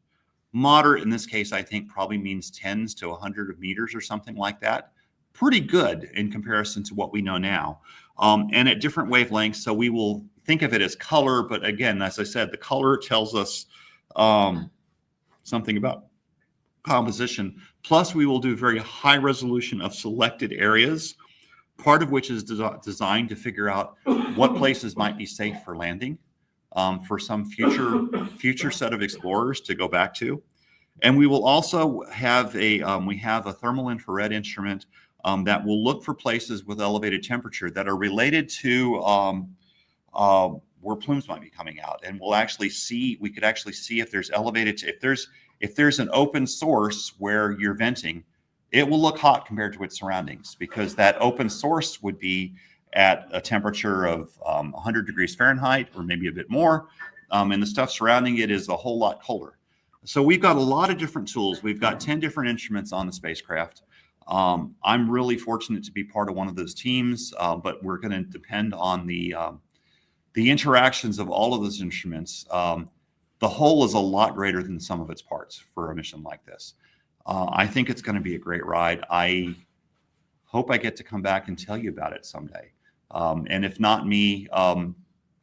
Moderate in this case, I think, probably means tens to 100 meters or something like that. Pretty good in comparison to what we know now. And at different wavelengths, so we will think of it as color, but again, as I said, the color tells us something about composition. Plus, we will do very high resolution of selected areas, part of which is designed to figure out what places might be safe for landing for some future set of explorers to go back to. And we will also have a thermal infrared instrument that will look for places with elevated temperature that are related to where plumes might be coming out. And we could actually see if there's if there's an open source where you're venting, it will look hot compared to its surroundings because that open source would be at a temperature of 100 degrees Fahrenheit or maybe a bit more. And the stuff surrounding it is a whole lot colder. So we've got a lot of different tools. We've got 10 different instruments on the spacecraft. I'm really fortunate to be part of one of those teams, but we're going to depend on the interactions of all of those instruments. The whole is a lot greater than some of its parts for a mission like this. I think it's going to be a great ride. I hope I get to come back and tell you about it someday. And if not me,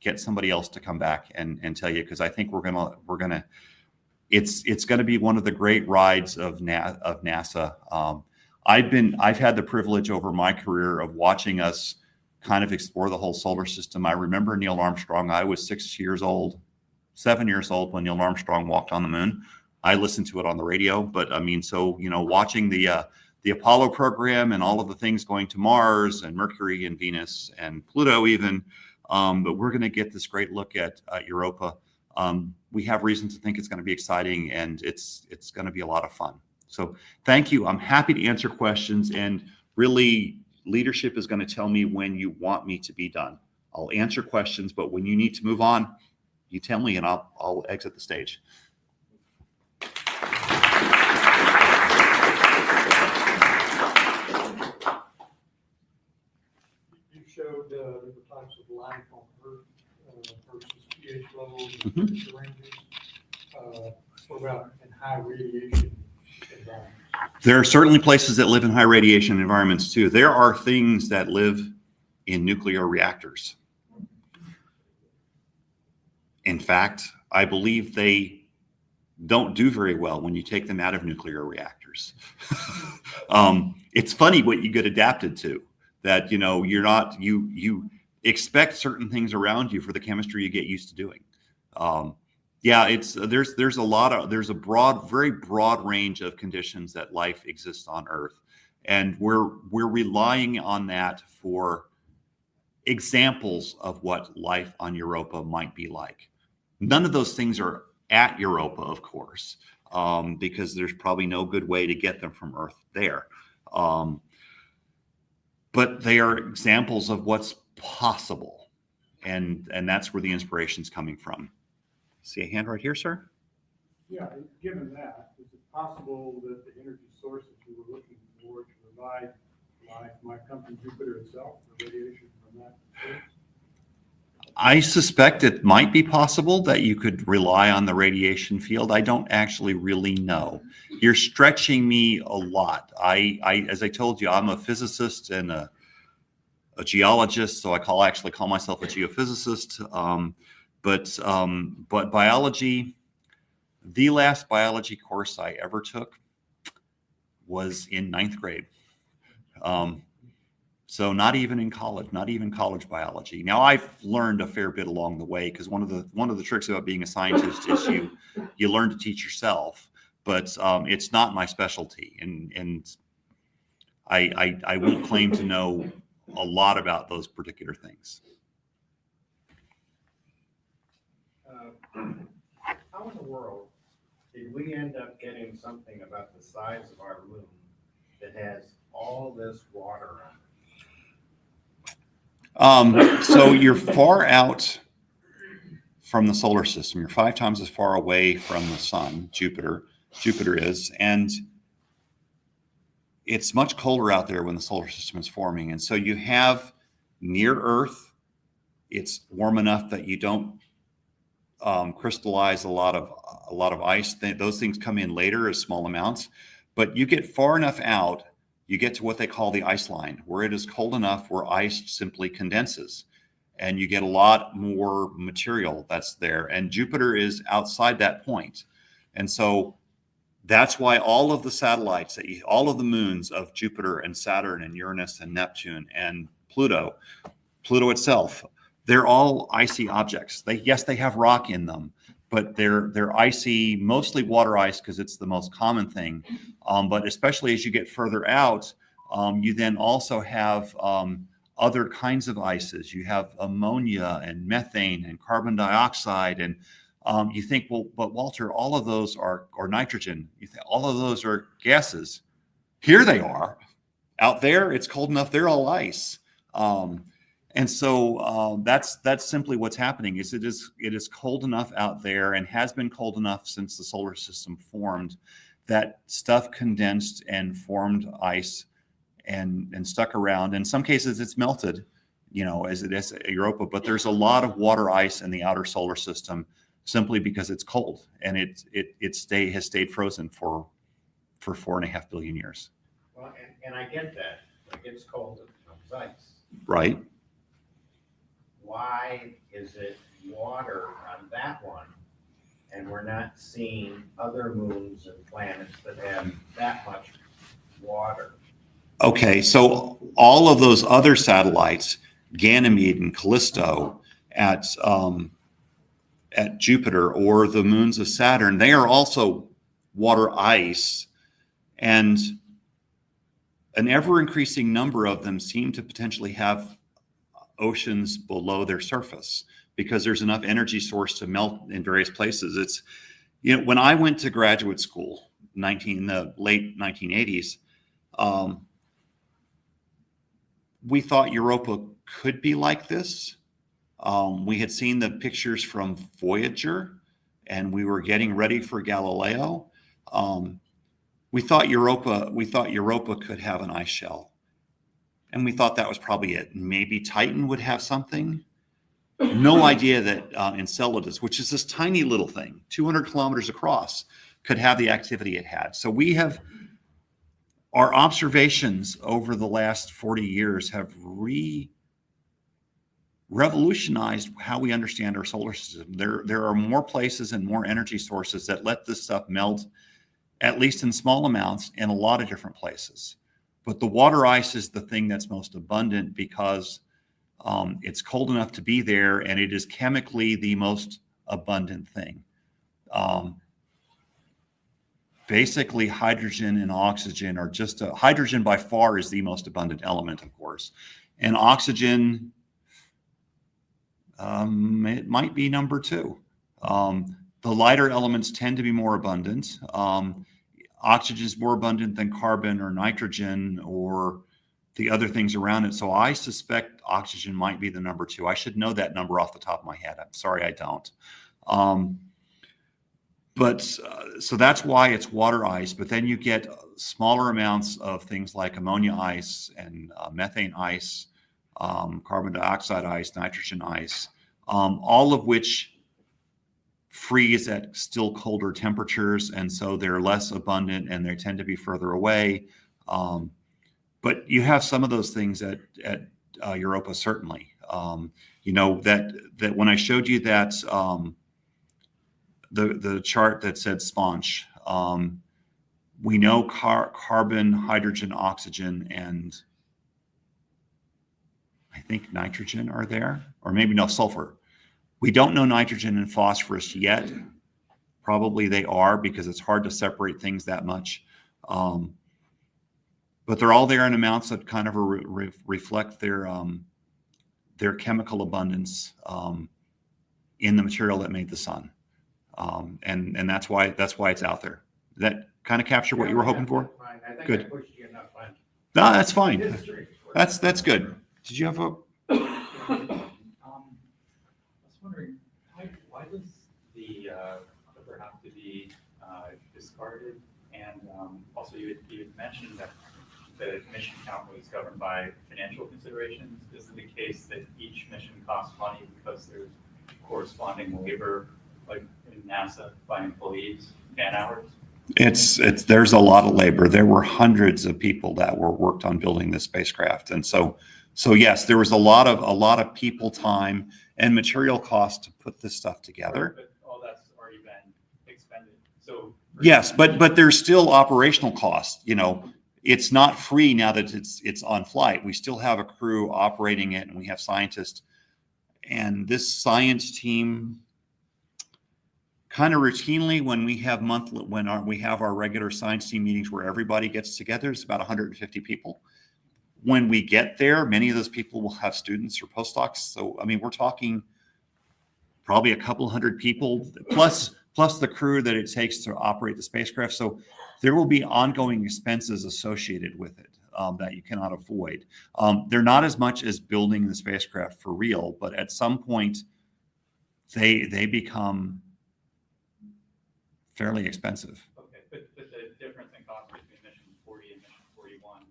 get somebody else to come back and tell you, because I think it's going to be one of the great rides of NASA. I've had the privilege over my career of watching us kind of explore the whole solar system. I remember Neil Armstrong. I was 7 years old when Neil Armstrong walked on the moon. I listened to it on the radio, but I mean, so, watching the Apollo program and all of the things going to Mars and Mercury and Venus and Pluto even, but we're going to get this great look at Europa. We have reason to think it's going to be exciting, and it's going to be a lot of fun. So thank you. I'm happy to answer questions, and really leadership is going to tell me when you want me to be done. I'll answer questions, but when you need to move on, you tell me and I'll exit the stage. You showed different types of life on Earth versus pH levels, Mhm. temperature ranges. What about in high radiation environments? There are certainly places that live in high radiation environments too. There are things that live in nuclear reactors. In fact, I believe they don't do very well when you take them out of nuclear reactors. It's funny what you get adapted to, that, you expect certain things around you for the chemistry you get used to doing. There's a very broad range of conditions that life exists on Earth. And we're relying on that for examples of what life on Europa might be like. None of those things are at Europa, of course, because there's probably no good way to get them from Earth there. But they are examples of what's possible. And that's where the inspiration's coming from. See a hand right here, sir? Yeah, given that, is it possible that the energy source that you were looking for to provide life might come from Jupiter itself, the radiation from that source? I suspect it might be possible that you could rely on the radiation field. I don't actually really know. You're stretching me a lot. As I told you, I'm a physicist and a geologist, so I actually call myself a geophysicist. But biology, the last biology course I ever took was in 9th grade. So not even in college, not even college biology. Now I've learned a fair bit along the way, because one of the tricks about being a scientist is you learn to teach yourself. But it's not my specialty, and I won't claim to know a lot about those particular things. How in the world did we end up getting something about the size of our moon that has all this water on it? So you're far out from the solar system. You're 5 times as far away from the sun, Jupiter is, and it's much colder out there when the solar system is forming. And so you have near Earth, it's warm enough that you don't crystallize a lot of ice. Those things come in later as small amounts, but you get far enough out, you get to what they call the ice line, where it is cold enough where ice simply condenses, and you get a lot more material that's there. And Jupiter is outside that point. And so that's why all of the satellites, all of the moons of Jupiter and Saturn and Uranus and Neptune and Pluto itself, they're all icy objects. They have rock in them, but they're icy, mostly water ice, because it's the most common thing. But especially as you get further out, you then also have other kinds of ices. You have ammonia and methane and carbon dioxide, and you think, well, but Walter, all of those are, or nitrogen, you think all of those are gases. Here they are. Out there, it's cold enough, they're all ice. And so that's simply what's happening. Is it is cold enough out there, and has been cold enough since the solar system formed, that stuff condensed and formed ice and stuck around. In some cases, it's melted, as it is at Europa. But there's a lot of water ice in the outer solar system, simply because it's cold, and it has stayed frozen for 4.5 billion years. Well, and I get that. It gets cold, it becomes ice. Right. Why is it water on that one, and we're not seeing other moons and planets that have that much water? Okay, so all of those other satellites, Ganymede and Callisto at Jupiter, or the moons of Saturn, they are also water ice, and an ever-increasing number of them seem to potentially have oceans below their surface, because there's enough energy source to melt in various places. It's, when I went to graduate school in the late 1980s, we thought Europa could be like this. We had seen the pictures from Voyager, and we were getting ready for Galileo. We thought Europa could have an ice shell, and we thought that was probably it. Maybe Titan would have something. No idea that Enceladus, which is this tiny little thing, 200 kilometers across, could have the activity it had. So our observations over the last 40 years have revolutionized how we understand our solar system. There are more places and more energy sources that let this stuff melt, at least in small amounts, in a lot of different places. But the water ice is the thing that's most abundant, because it's cold enough to be there, and it is chemically the most abundant thing. Basically, hydrogen and oxygen are hydrogen by far is the most abundant element, of course. And oxygen, It might be number 2. The lighter elements tend to be more abundant. Oxygen is more abundant than carbon or nitrogen or the other things around it. So I suspect oxygen might be the number 2. I should know that number off the top of my head. I'm sorry I don't. So that's why it's water ice. But then you get smaller amounts of things like ammonia ice and methane ice, carbon dioxide ice, nitrogen ice, all of which freeze at still colder temperatures, and so they're less abundant and they tend to be further away. But you have some of those things at Europa, certainly. That when I showed you that the chart that said sponge, we know carbon, hydrogen, oxygen, and I think nitrogen are there, or maybe no, sulfur. We don't know nitrogen and phosphorus yet. Probably they are, because it's hard to separate things that much. But they're all there in amounts that kind of reflect their chemical abundance in the material that made the sun. And that's why it's out there. Does that kind of capture what you were hoping for? Fine. I think Good. I pushed you enough on No, that's fine. history. That's good. Did you have a? I was wondering, why does the cover have to be discarded? And also, you had mentioned that the mission count was governed by financial considerations. Is it the case that each mission costs money because there's corresponding labor, like in NASA, by employees, man hours? There's a lot of labor. There were hundreds of people that worked on building this spacecraft, and so yes, there was a lot of people time and material cost to put this stuff together. But all that's already been expended. So Yes, but there's still operational costs. It's not free now that it's on flight. We still have a crew operating it, and we have scientists. And this science team, kind of routinely, when we have our regular science team meetings where everybody gets together, it's about 150 people. When we get there, many of those people will have students or postdocs. So, I mean, we're talking probably a couple hundred people, plus the crew that it takes to operate the spacecraft. So there will be ongoing expenses associated with it that you cannot avoid. They're not as much as building the spacecraft for real, but at some point they become fairly expensive. okay, but the difference in cost between mission 40 and mission 41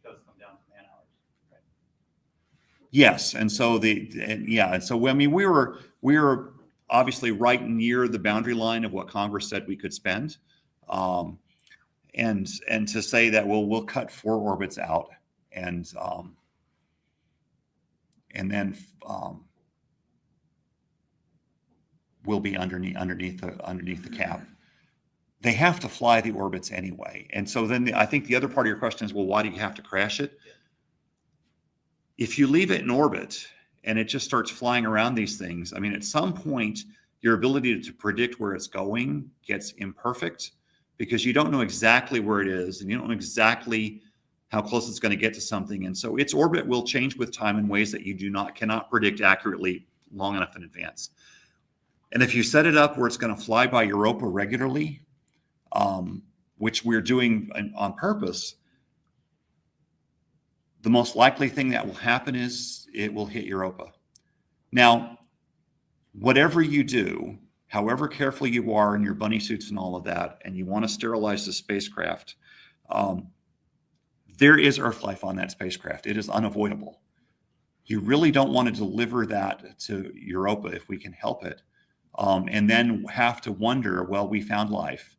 does come down to man hours, right? Yes, and so I mean, we were obviously right near the boundary line of what Congress said we could spend, and to say that we'll cut 4 orbits out, and then we'll be underneath the cap. They have to fly the orbits anyway, and so then I think the other part of your question is, well, why do you have to crash it? If you leave it in orbit and it just starts flying around these things, I mean, at some point, your ability to predict where it's going gets imperfect, because you don't know exactly where it is and you don't know exactly how close it's going to get to something. And so its orbit will change with time in ways that you cannot predict accurately long enough in advance. And if you set it up where it's going to fly by Europa regularly, which we're doing on purpose, the most likely thing that will happen is it will hit Europa. Now, whatever you do, however careful you are in your bunny suits and all of that, and you want to sterilize the spacecraft, there is Earth life on that spacecraft. It is unavoidable. You really don't want to deliver that to Europa if we can help it, and then have to wonder, well, we found life.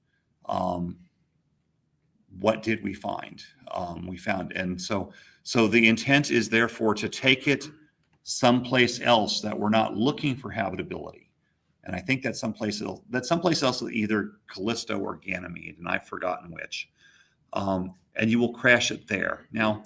What did we find? And so the intent is therefore to take it someplace else that we're not looking for habitability. And I think that's someplace else, either Callisto or Ganymede, and I've forgotten which. And you will crash it there. Now,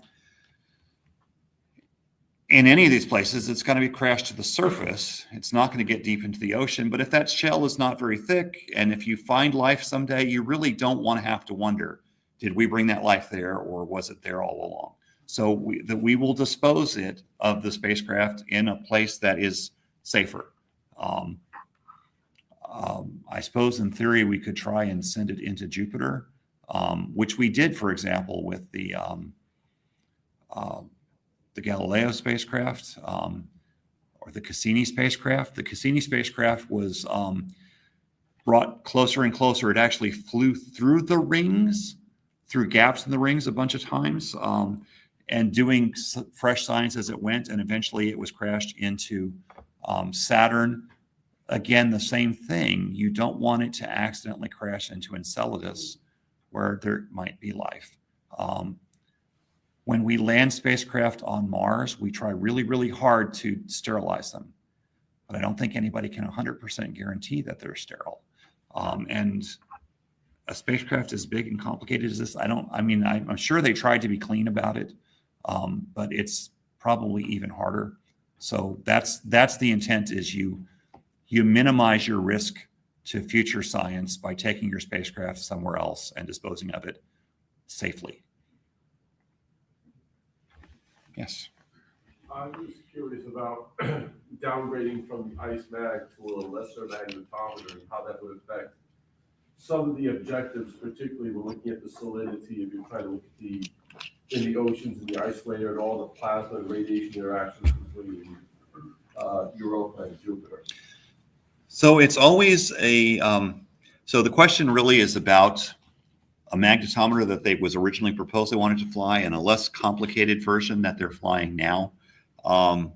in any of these places, it's going to be crashed to the surface. It's not going to get deep into the ocean. But if that shell is not very thick, and if you find life someday, you really don't want to have to wonder, did we bring that life there, or was it there all along? So we will dispose of the spacecraft in a place that is safer. I suppose in theory we could try and send it into Jupiter, which we did, for example, with the Galileo spacecraft or the Cassini spacecraft. The Cassini spacecraft was brought closer and closer. It actually flew through the rings, through gaps in the rings a bunch of times, and doing fresh science as it went. And eventually it was crashed into Saturn. Again, the same thing. You don't want it to accidentally crash into Enceladus, where there might be life. When we land spacecraft on Mars, we try really, really hard to sterilize them. But I don't think anybody can 100% guarantee that they're sterile. And a spacecraft as big and complicated as this, I'm sure they tried to be clean about it, but it's probably even harder. So that's the intent, is you minimize your risk to future science by taking your spacecraft somewhere else and disposing of it safely. Yes. I was curious about downgrading from the ice mag to a lesser magnetometer and how that would affect some of the objectives, particularly when looking at the salinity, if you're trying to look at in the oceans and the ice layer and all the plasma and radiation interactions between Europa and Jupiter. So it's always so the question really is about a magnetometer that was originally proposed they wanted to fly, and a less complicated version that they're flying now. And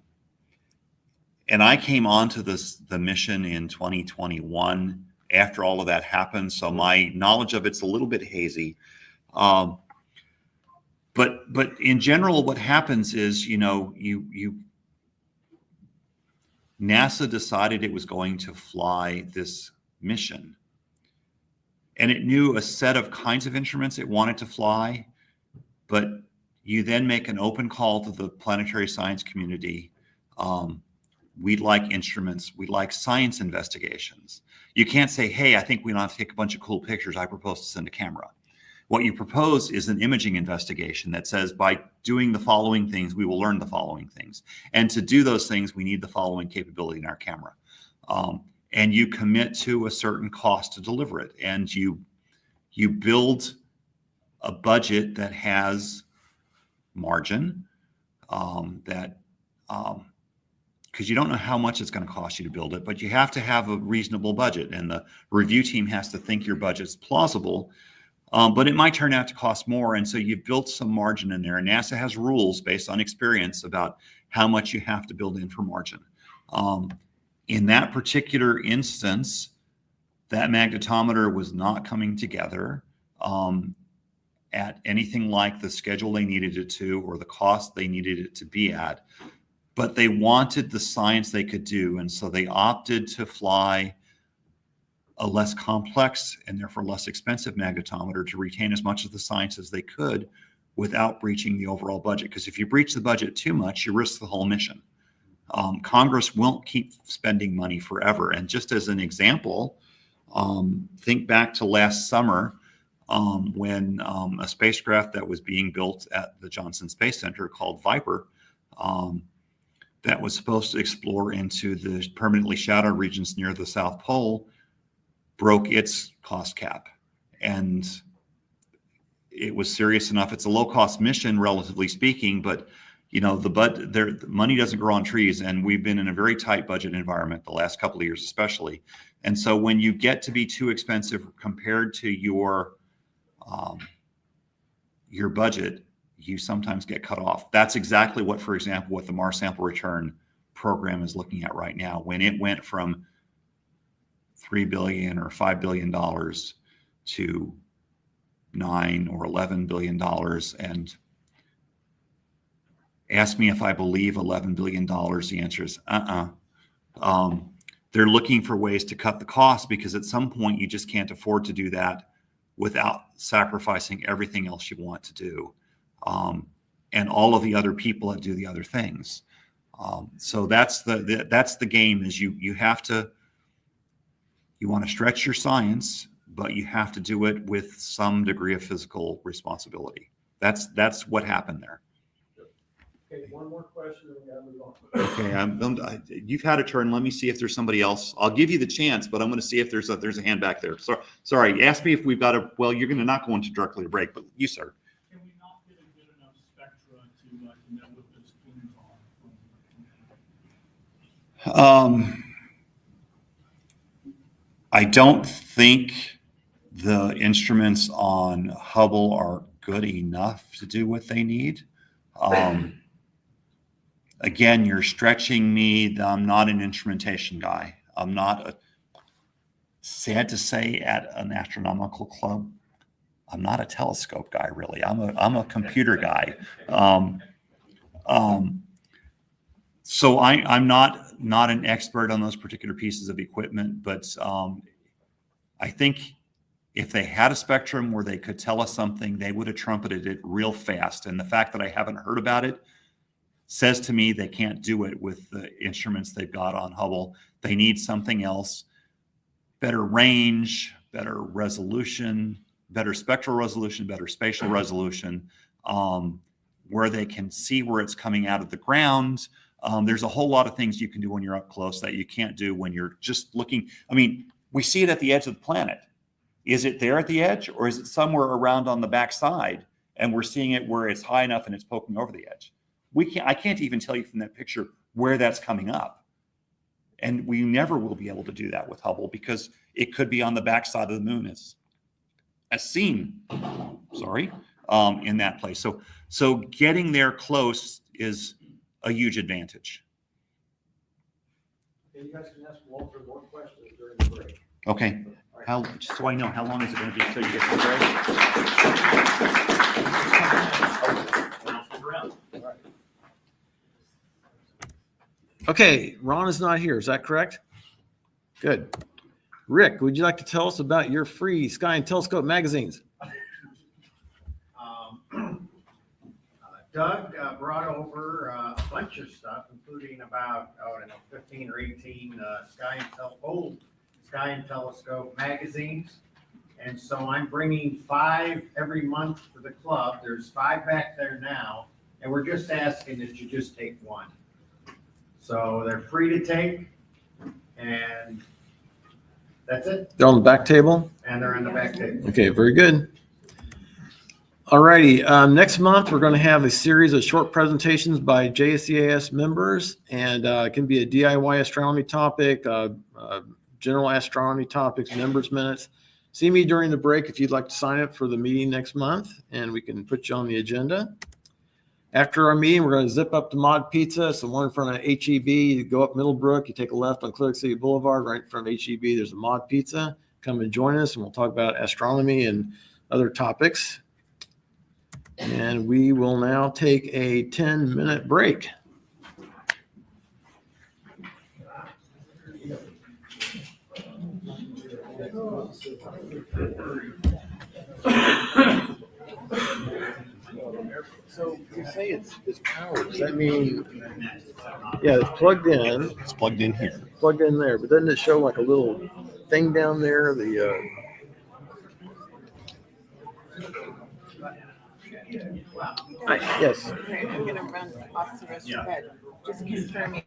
I came onto the mission in 2021 after all of that happened, so my knowledge of it's a little bit hazy. But in general, what happens is, NASA decided it was going to fly this mission, and it knew a set of kinds of instruments it wanted to fly, but you then make an open call to the planetary science community. We'd like instruments. We'd like science investigations. You can't say, hey, I think we want to take a bunch of cool pictures. I propose to send a camera. What you propose is an imaging investigation that says, by doing the following things, we will learn the following things. And to do those things, we need the following capability in our camera. And you commit to a certain cost to deliver it. And you build a budget that has margin, because you don't know how much it's going to cost you to build it, but you have to have a reasonable budget, and the review team has to think your budget's plausible, but it might turn out to cost more. And so you've built some margin in there, and NASA has rules based on experience about how much you have to build in for margin. In that particular instance, that magnetometer was not coming together at anything like the schedule they needed it to, or the cost they needed it to be at. But they wanted the science they could do, and so they opted to fly a less complex and therefore less expensive magnetometer to retain as much of the science as they could without breaching the overall budget. Because if you breach the budget too much, you risk the whole mission. Congress won't keep spending money forever. And just as an example, think back to last summer when a spacecraft that was being built at the Johnson Space Center called Viper, that was supposed to explore into the permanently shadowed regions near the South Pole, broke its cost cap. And it was serious enough. It's a low-cost mission, relatively speaking, but the money doesn't grow on trees, and we've been in a very tight budget environment the last couple of years, especially. And so when you get to be too expensive compared to your budget, you sometimes get cut off. That's exactly what, for example, what the Mars Sample Return program is looking at right now. When it went from $3 billion or $5 billion to $9 or $11 billion, and ask me if I believe $11 billion, the answer is they're looking for ways to cut the cost, because at some point you just can't afford to do that without sacrificing everything else you want to do. And all of the other people that do the other things. So that's the game, is you want to stretch your science, but you have to do it with some degree of physical responsibility. That's what happened there. Okay, one more question and we gotta move on. Okay, you've had a turn. Let me see if there's somebody else. I'll give you the chance, but I'm going to see if there's a hand back there. Sorry. Ask me if we've got a. Well, you're going to not go into directly to break, but you, sir. Can we not get a good enough spectra to know what those plumes are? I don't think the instruments on Hubble are good enough to do what they need. Again, you're stretching me. I'm not an instrumentation guy. I'm not sad to say at an astronomical club. I'm not a telescope guy, really. I'm a computer guy. So I'm not an expert on those particular pieces of equipment, but I think if they had a spectrum where they could tell us something, they would have trumpeted it real fast. And the fact that I haven't heard about it says to me they can't do it with the instruments they've got on Hubble. They need something else, better range, better resolution, better spectral resolution, better spatial resolution, where they can see where it's coming out of the ground. There's a whole lot of things you can do when you're up close that you can't do when you're just looking. I mean, we see it at the edge of the planet. Is it there at the edge, or is it somewhere around on the backside and we're seeing it where it's high enough and it's poking over the edge? I can't even tell you from that picture where that's coming up. And we never will be able to do that with Hubble because it could be on the backside of the moon as seen, in that place. So getting there close is a huge advantage. Okay, you guys can ask Walter more questions during the break. Okay. Just so I know, how long is it going to be until you get to the break? Okay, Ron is not here. Is that correct? Good. Rick, would you like to tell us about your free Sky and Telescope magazines? Doug brought over a bunch of stuff, including about, 15 or 18 old Sky and Telescope magazines. And so I'm bringing 5 every month for the club. There's 5 back there now, and we're just asking that you just take one. So they're free to take, and that's it. They're on the back table? And they're on the back table. Okay, very good. All righty. Next month, we're going to have a series of short presentations by JSC members, and it can be a DIY astronomy topic, general astronomy topics, members minutes. See me during the break if you'd like to sign up for the meeting next month, and we can put you on the agenda. After our meeting, we're going to zip up to Mod Pizza. So one in front of HEB, you go up Middlebrook, you take a left on Clear City Boulevard, right in front of HEB, there's a Mod Pizza. Come and join us, and we'll talk about astronomy and other topics. And we will now take a 10-minute break. So you say it's powered. Does that mean, yeah, it's plugged in. It's plugged in here. Plugged in there, but doesn't it show like a little thing down there? Yes. Okay, I'm gonna run off to the restroom, but just confirm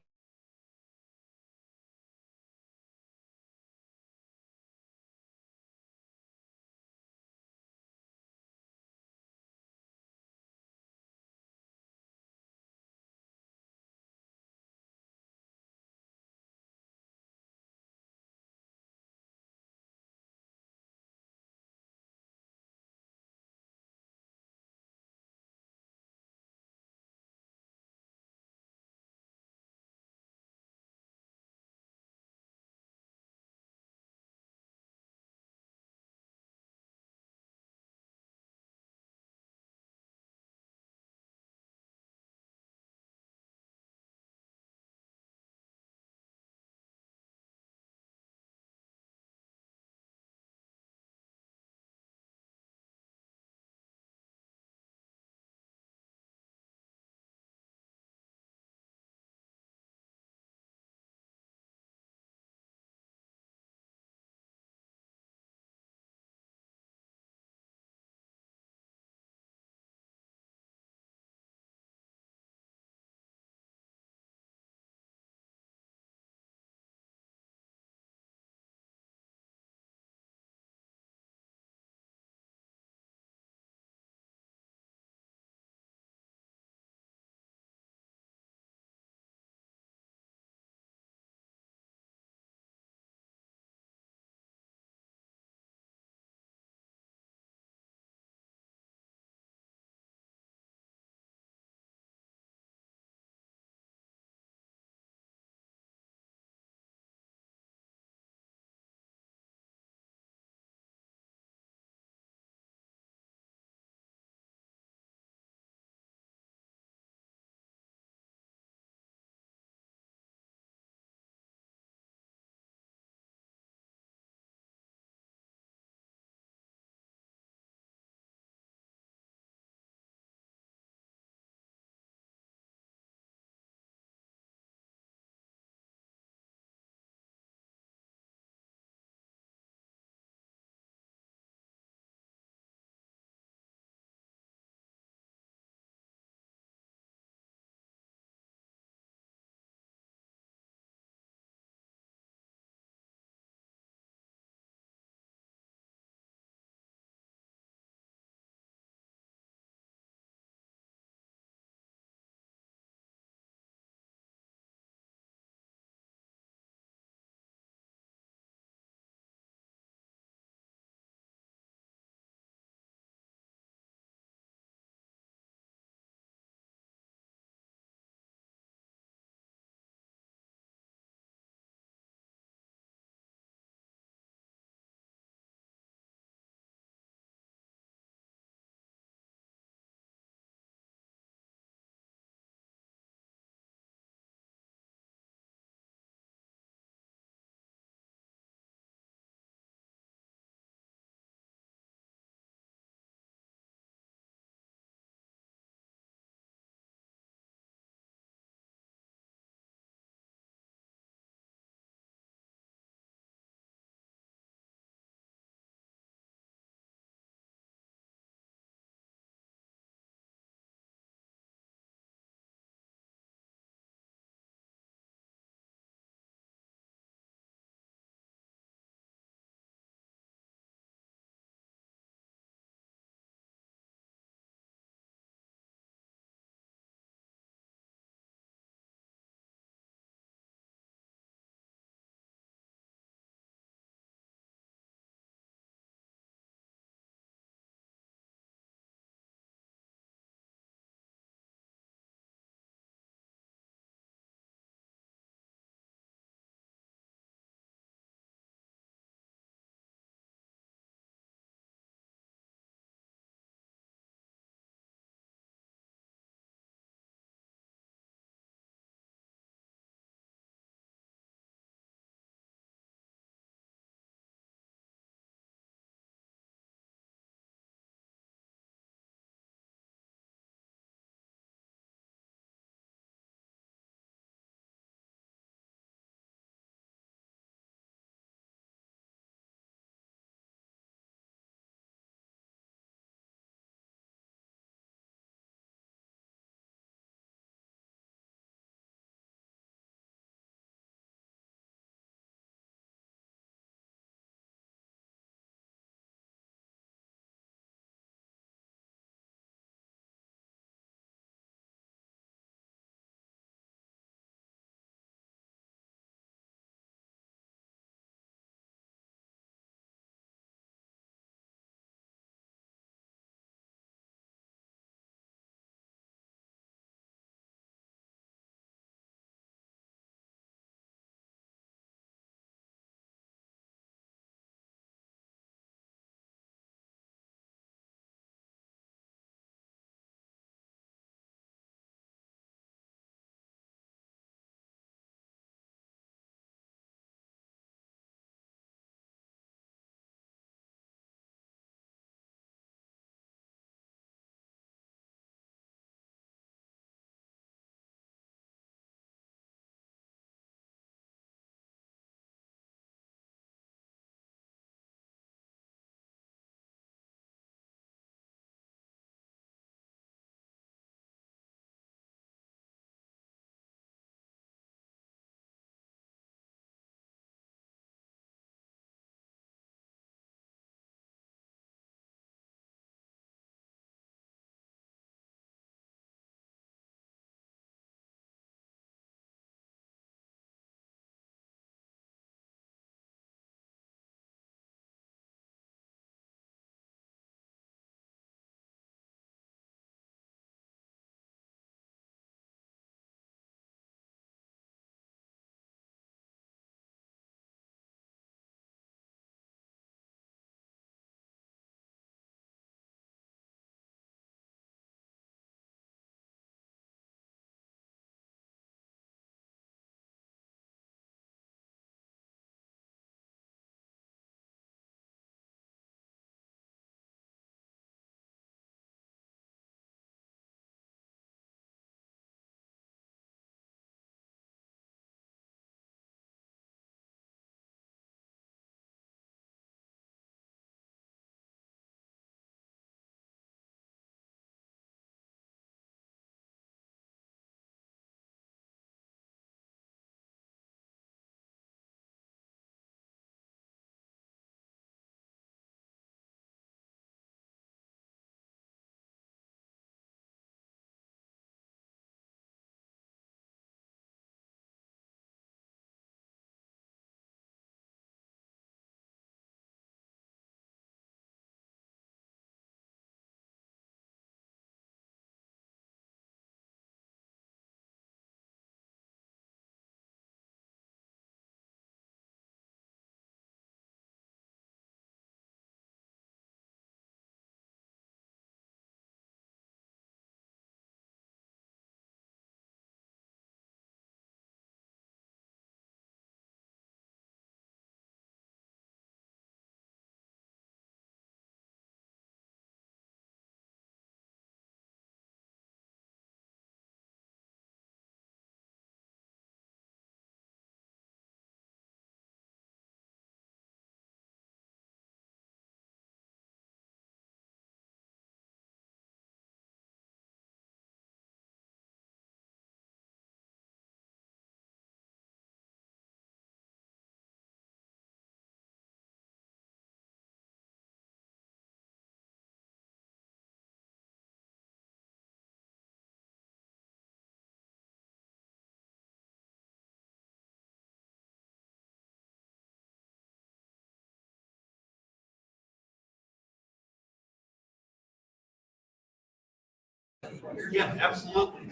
Yeah, absolutely.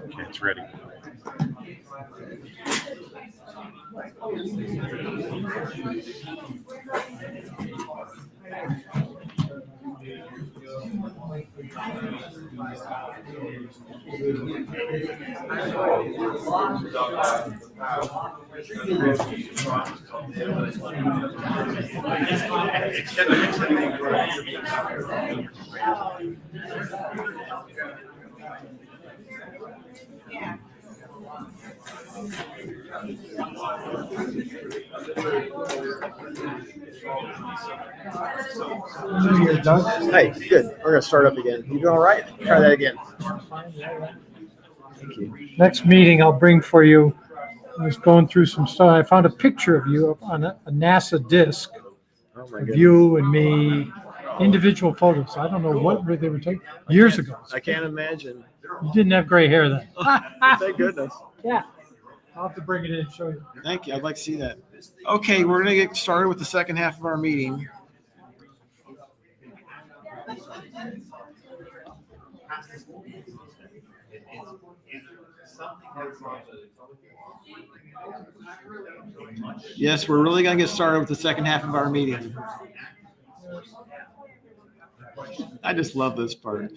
Okay, it's ready. Hey, good. We're gonna start up again. You doing all right? Try that again. Thank you. Next meeting I'll bring for you, I was going through some stuff. I found a picture of you on a NASA disk, Oh my of goodness. you and me, individual photos. I don't know what they were taking years ago. I can't imagine. You didn't have gray hair then. Thank goodness. Yeah. I'll have to bring it in and show you. Thank you. I'd like to see that. Okay, we're gonna get started with the second half of our meeting. Yes, we're really gonna get started with the second half of our meeting. I just love this part.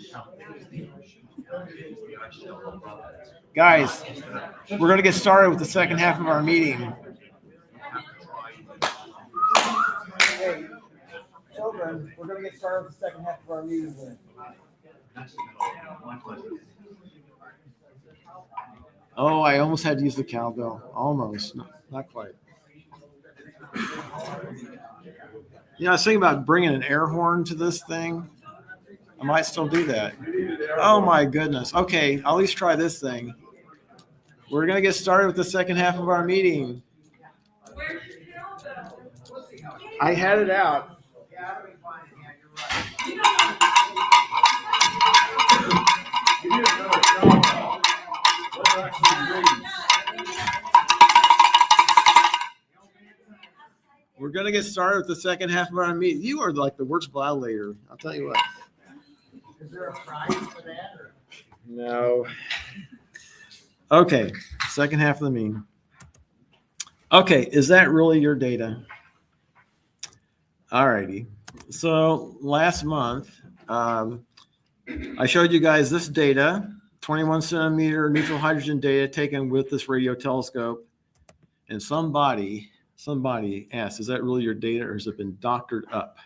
Guys, we're gonna get started with the second half of our meeting. Hey, children, we're gonna get started with the second half of our meeting. Oh, I almost had to use the cowbell. Almost, not quite. I was thinking about bringing an air horn to this thing. I might still do that. Oh my goodness. Okay, I'll at least try this thing. We're gonna get started with the second half of our meeting. I had it out. We're going to get started with the second half of our meeting. You are like the worst violator. I'll tell you what. Is there a prize for that? Or? No. Okay, second half of the meeting. Okay, is that really your data? All righty. So last month, I showed you guys this data, 21 centimeter neutral hydrogen data taken with this radio telescope. And somebody asked, is that really your data or has it been doctored up?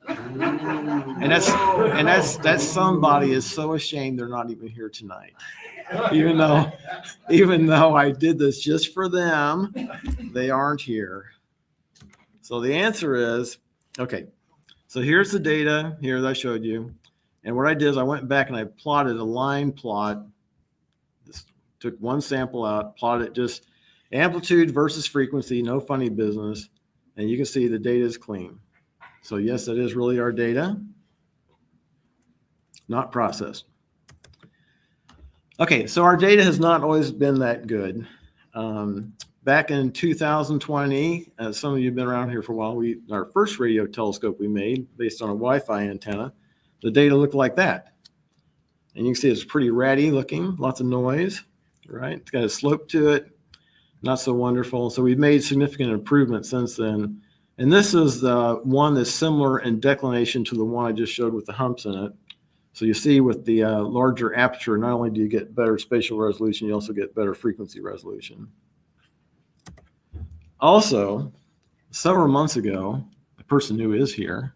And that's somebody is so ashamed they're not even here tonight. Even though I did this just for them, they aren't here. So the answer is, okay, so here's the data here that I showed you. And what I did is I went back and I plotted a line plot. Just took one sample out, plotted it just amplitude versus frequency, no funny business. And you can see the data is clean. So yes, that is really our data, not processed. Okay, so our data has not always been that good. Back in 2020, some of you have been around here for a while, our first radio telescope we made based on a Wi-Fi antenna, the data looked like that. And you can see it's pretty ratty looking, lots of noise, right? It's got a slope to it, not so wonderful. So we've made significant improvement since then. And this is the one that's similar in declination to the one I just showed with the humps in it. So you see with the larger aperture, not only do you get better spatial resolution, you also get better frequency resolution. Also, several months ago, the person who is here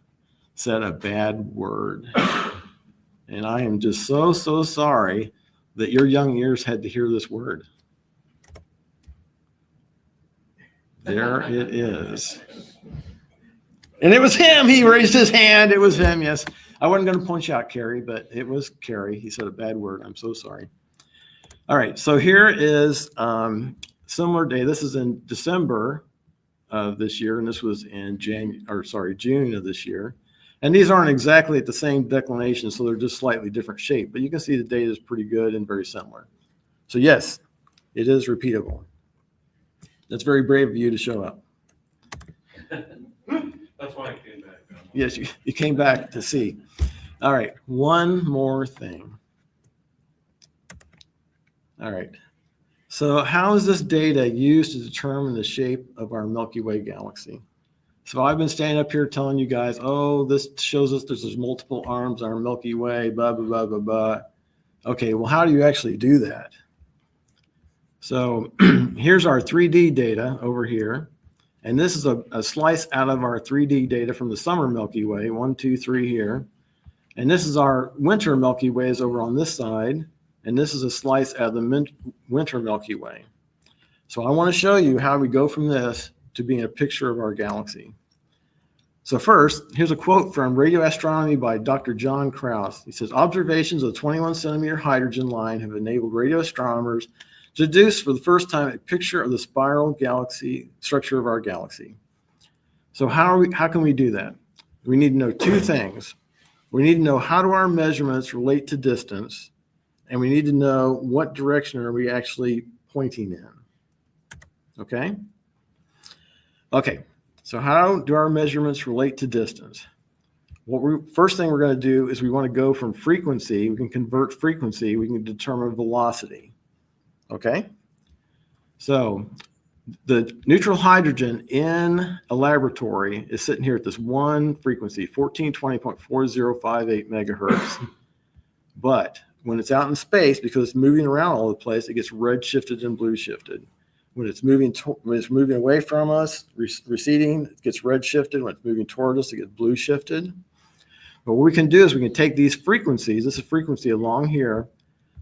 said a bad word. And I am just so sorry that your young ears had to hear this word. There it is. And it was him. He raised his hand. It was him, yes. I wasn't going to point you out, Carrie, but it was Carrie. He said a bad word. I'm so sorry. All right, so here is similar day. This is in December of this year, and this was in June of this year. And these aren't exactly at the same declination, so they're just slightly different shape. But you can see the data is pretty good and very similar. So yes, it is repeatable. That's very brave of you to show up. That's why I came back. Yes, you came back to see. All right, one more thing. All right. So how is this data used to determine the shape of our Milky Way galaxy? So I've been standing up here telling you guys, oh, this shows us there's multiple arms on our Milky Way, blah, blah, blah, blah, blah. Okay, well, how do you actually do that? So here's our 3D data over here. And this is a slice out of our 3D data from the summer Milky Way, 1, 2, 3 here. And this is our winter Milky Ways over on this side. And this is a slice out of the winter Milky Way. So I want to show you how we go from this to being a picture of our galaxy. So first, here's a quote from Radio Astronomy by Dr. John Krauss. He says, observations of the 21 centimeter hydrogen line have enabled radio astronomers to deduce for the first time a picture of the spiral galaxy structure of our galaxy. So how can we do that? We need to know two things. We need to know how do our measurements relate to distance, and we need to know what direction are we actually pointing in. Okay? Okay, so how do our measurements relate to distance? First thing we're going to do is we want to go from frequency. We can convert frequency. We can determine velocity. Okay? So the neutral hydrogen in a laboratory is sitting here at this one frequency, 1420.4058 megahertz. But when it's out in space, because it's moving around all over the place, it gets red shifted and blue shifted. When it's moving away from us, receding, it gets red shifted. When it's moving toward us, it gets blue shifted. But what we can do is we can take these frequencies. This is frequency along here.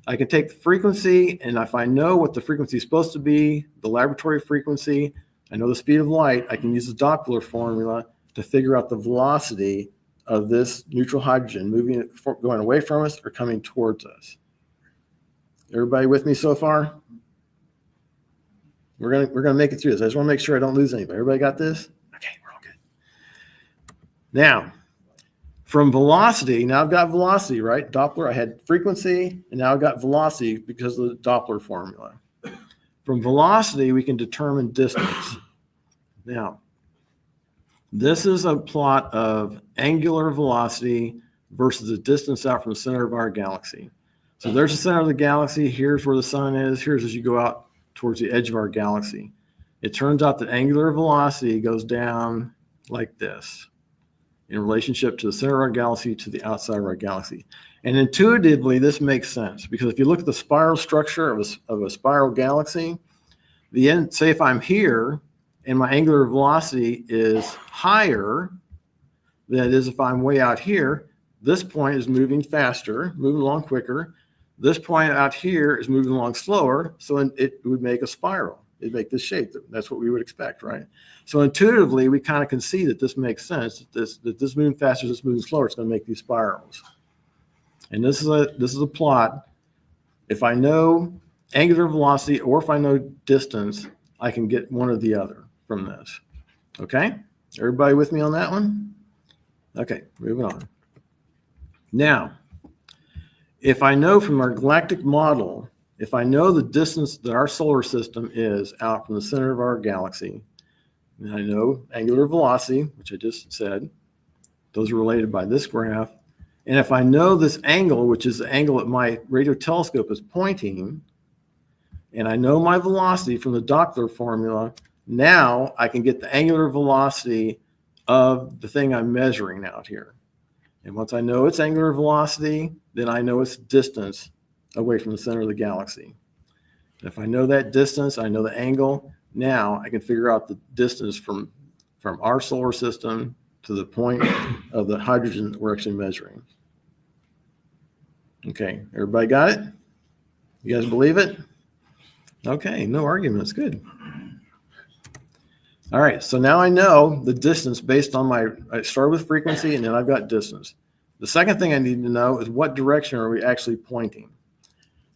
I can take the frequency, and if I know what the frequency is supposed to be, the laboratory frequency, I know the speed of light, I can use the Doppler formula to figure out the velocity of this neutral hydrogen going away from us or coming towards us. Everybody with me so far? We're gonna make it through this. I just want to make sure I don't lose anybody. Everybody got this? Okay, we're all good. Now, from velocity, now I've got velocity, right? Doppler, I had frequency, and now I've got velocity because of the Doppler formula. From velocity, we can determine distance. Now, this is a plot of angular velocity versus the distance out from the center of our galaxy. So there's the center of the galaxy. Here's where the sun is. Here's as you go out towards the edge of our galaxy. It turns out that angular velocity goes down like this in relationship to the center of our galaxy to the outside of our galaxy. And intuitively, this makes sense because if you look at the spiral structure of a spiral galaxy, say if I'm here and my angular velocity is higher than it is if I'm way out here, this point is moving faster, moving along quicker. This point out here is moving along slower, so it would make a spiral. It'd make this shape. That's what we would expect, right? So intuitively, we kind of can see that this makes sense. That this moving faster, this moving slower, it's going to make these spirals. And this is a plot. If I know angular velocity or if I know distance, I can get one or the other from this. Okay? Everybody with me on that one? Okay, moving on. Now, if I know from our galactic model, if I know the distance that our solar system is out from the center of our galaxy, and I know angular velocity, which I just said, those are related by this graph. And if I know this angle, which is the angle that my radio telescope is pointing, and I know my velocity from the Doppler formula, now I can get the angular velocity of the thing I'm measuring out here. And once I know its angular velocity, then I know its distance away from the center of the galaxy. And if I know that distance, I know the angle, now I can figure out the distance from our solar system to the point of the hydrogen that we're actually measuring. Okay, everybody got it? You guys believe it? Okay, no arguments, good. All right, so now I know the distance based on I start with frequency and then I've got distance. The second thing I need to know is what direction are we actually pointing?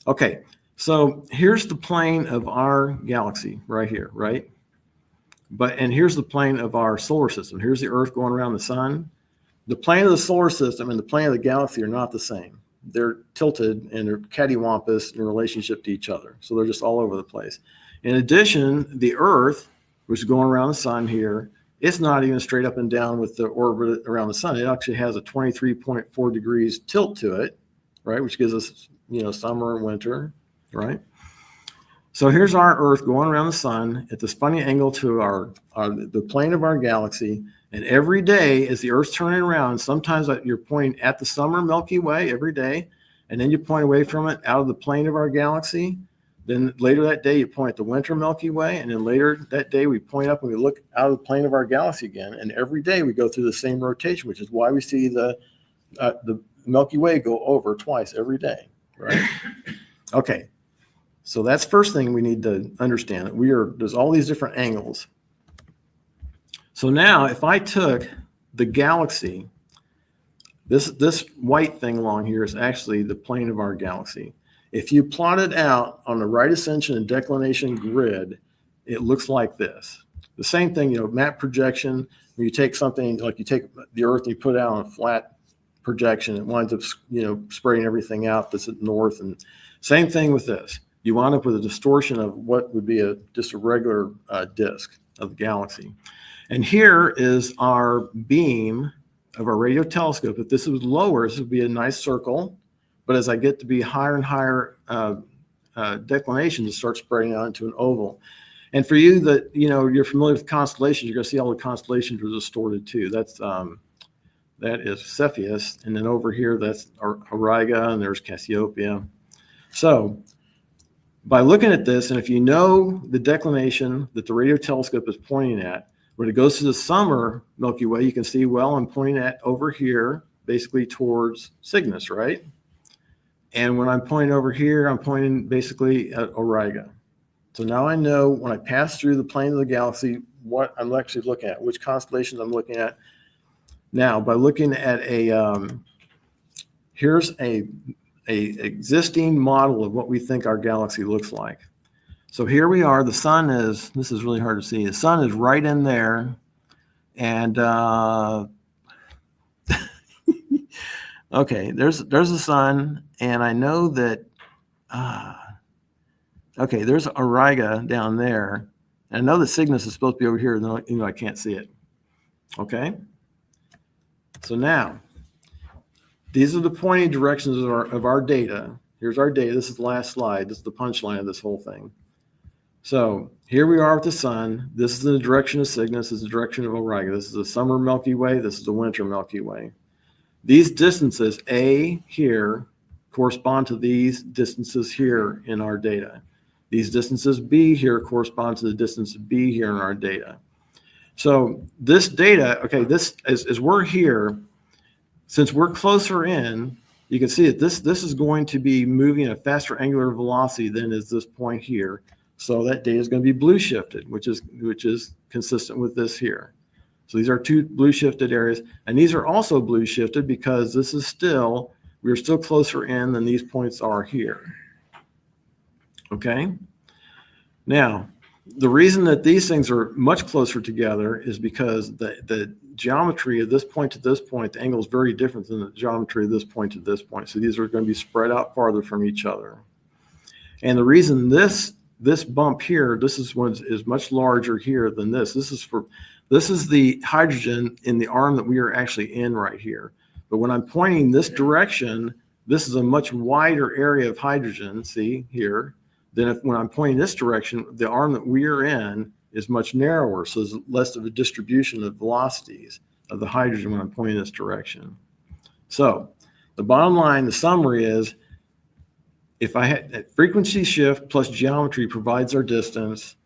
Okay, so here's the plane of our galaxy right here, right? And here's the plane of our solar system. Here's the Earth going around the sun. The plane of the solar system and the plane of the galaxy are not the same. They're tilted and they're cattywampus in relationship to each other. So they're just all over the place. In addition, the Earth, which is going around the sun here, it's not even straight up and down with the orbit around the sun. It actually has a 23.4 degrees tilt to it, right? Which gives us, summer and winter, right? So here's our Earth going around the sun at this funny angle to the plane of our galaxy. And every day as the Earth's turning around, sometimes you're pointing at the summer Milky Way every day, and then you point away from it out of the plane of our galaxy. Then later that day, you point at the winter Milky Way, and then later that day, we point up and we look out of the plane of our galaxy again. And every day we go through the same rotation, which is why we see the Milky Way go over twice every day, right? Okay, so that's first thing we need to understand. There's all these different angles. So now, if I took the galaxy, this white thing along here is actually the plane of our galaxy. If you plot it out on the right ascension and declination grid, it looks like this. The same thing, map projection, when you take something, like you take the Earth and you put it out on a flat projection, it winds up, spreading everything out that's at north. And same thing with this. You wind up with a distortion of what would be just a regular disk of the galaxy. And here is our beam of our radio telescope. If this was lower, this would be a nice circle. But as I get to be higher and higher declinations, it starts spreading out into an oval. And for you that, you're familiar with constellations, you're going to see all the constellations are distorted too. That is Cepheus. And then over here, that's Auriga, and there's Cassiopeia. So by looking at this, and if you know the declination that the radio telescope is pointing at, when it goes to the summer Milky Way, you can see, well, I'm pointing at over here, basically towards Cygnus, right? And when I'm pointing over here, I'm pointing basically at Auriga. So now I know when I pass through the plane of the galaxy, what I'm actually looking at, which constellations I'm looking at. Now, by looking at here's a existing model of what we think our galaxy looks like. So here we are. The sun this is really hard to see. The sun is right in there. And okay, there's the sun. And I know that, okay, there's Auriga down there. And I know that Cygnus is supposed to be over here, even though I can't see it. Okay. So now, these are the pointing directions of our data. Here's our data. This is the last slide. This is the punchline of this whole thing. So here we are with the sun. This is the direction of Cygnus. This is the direction of Auriga. This is the summer Milky Way. This is the winter Milky Way. These distances, A here, correspond to these distances here in our data. These distances B here correspond to the distance B here in our data. So this data, okay, this as we're here, since we're closer in, you can see that this is going to be moving at a faster angular velocity than is this point here. So that data is going to be blue shifted, which is consistent with this here. So these are two blue shifted areas, and these are also blue shifted because we're still closer in than these points are here. Okay. Now, the reason that these things are much closer together is because the geometry of this point to this point, the angle is very different than the geometry of this point to this point. So these are going to be spread out farther from each other. And the reason this bump here, this is much larger here than this. This is the hydrogen in the arm that we are actually in right here. But when I'm pointing this direction, this is a much wider area of hydrogen, see here, than when I'm pointing this direction, the arm that we are in is much narrower. So there's less of a distribution of velocities of the hydrogen when I'm pointing this direction. So the bottom line, the summary is, if I had a frequency shift plus geometry provides our distance,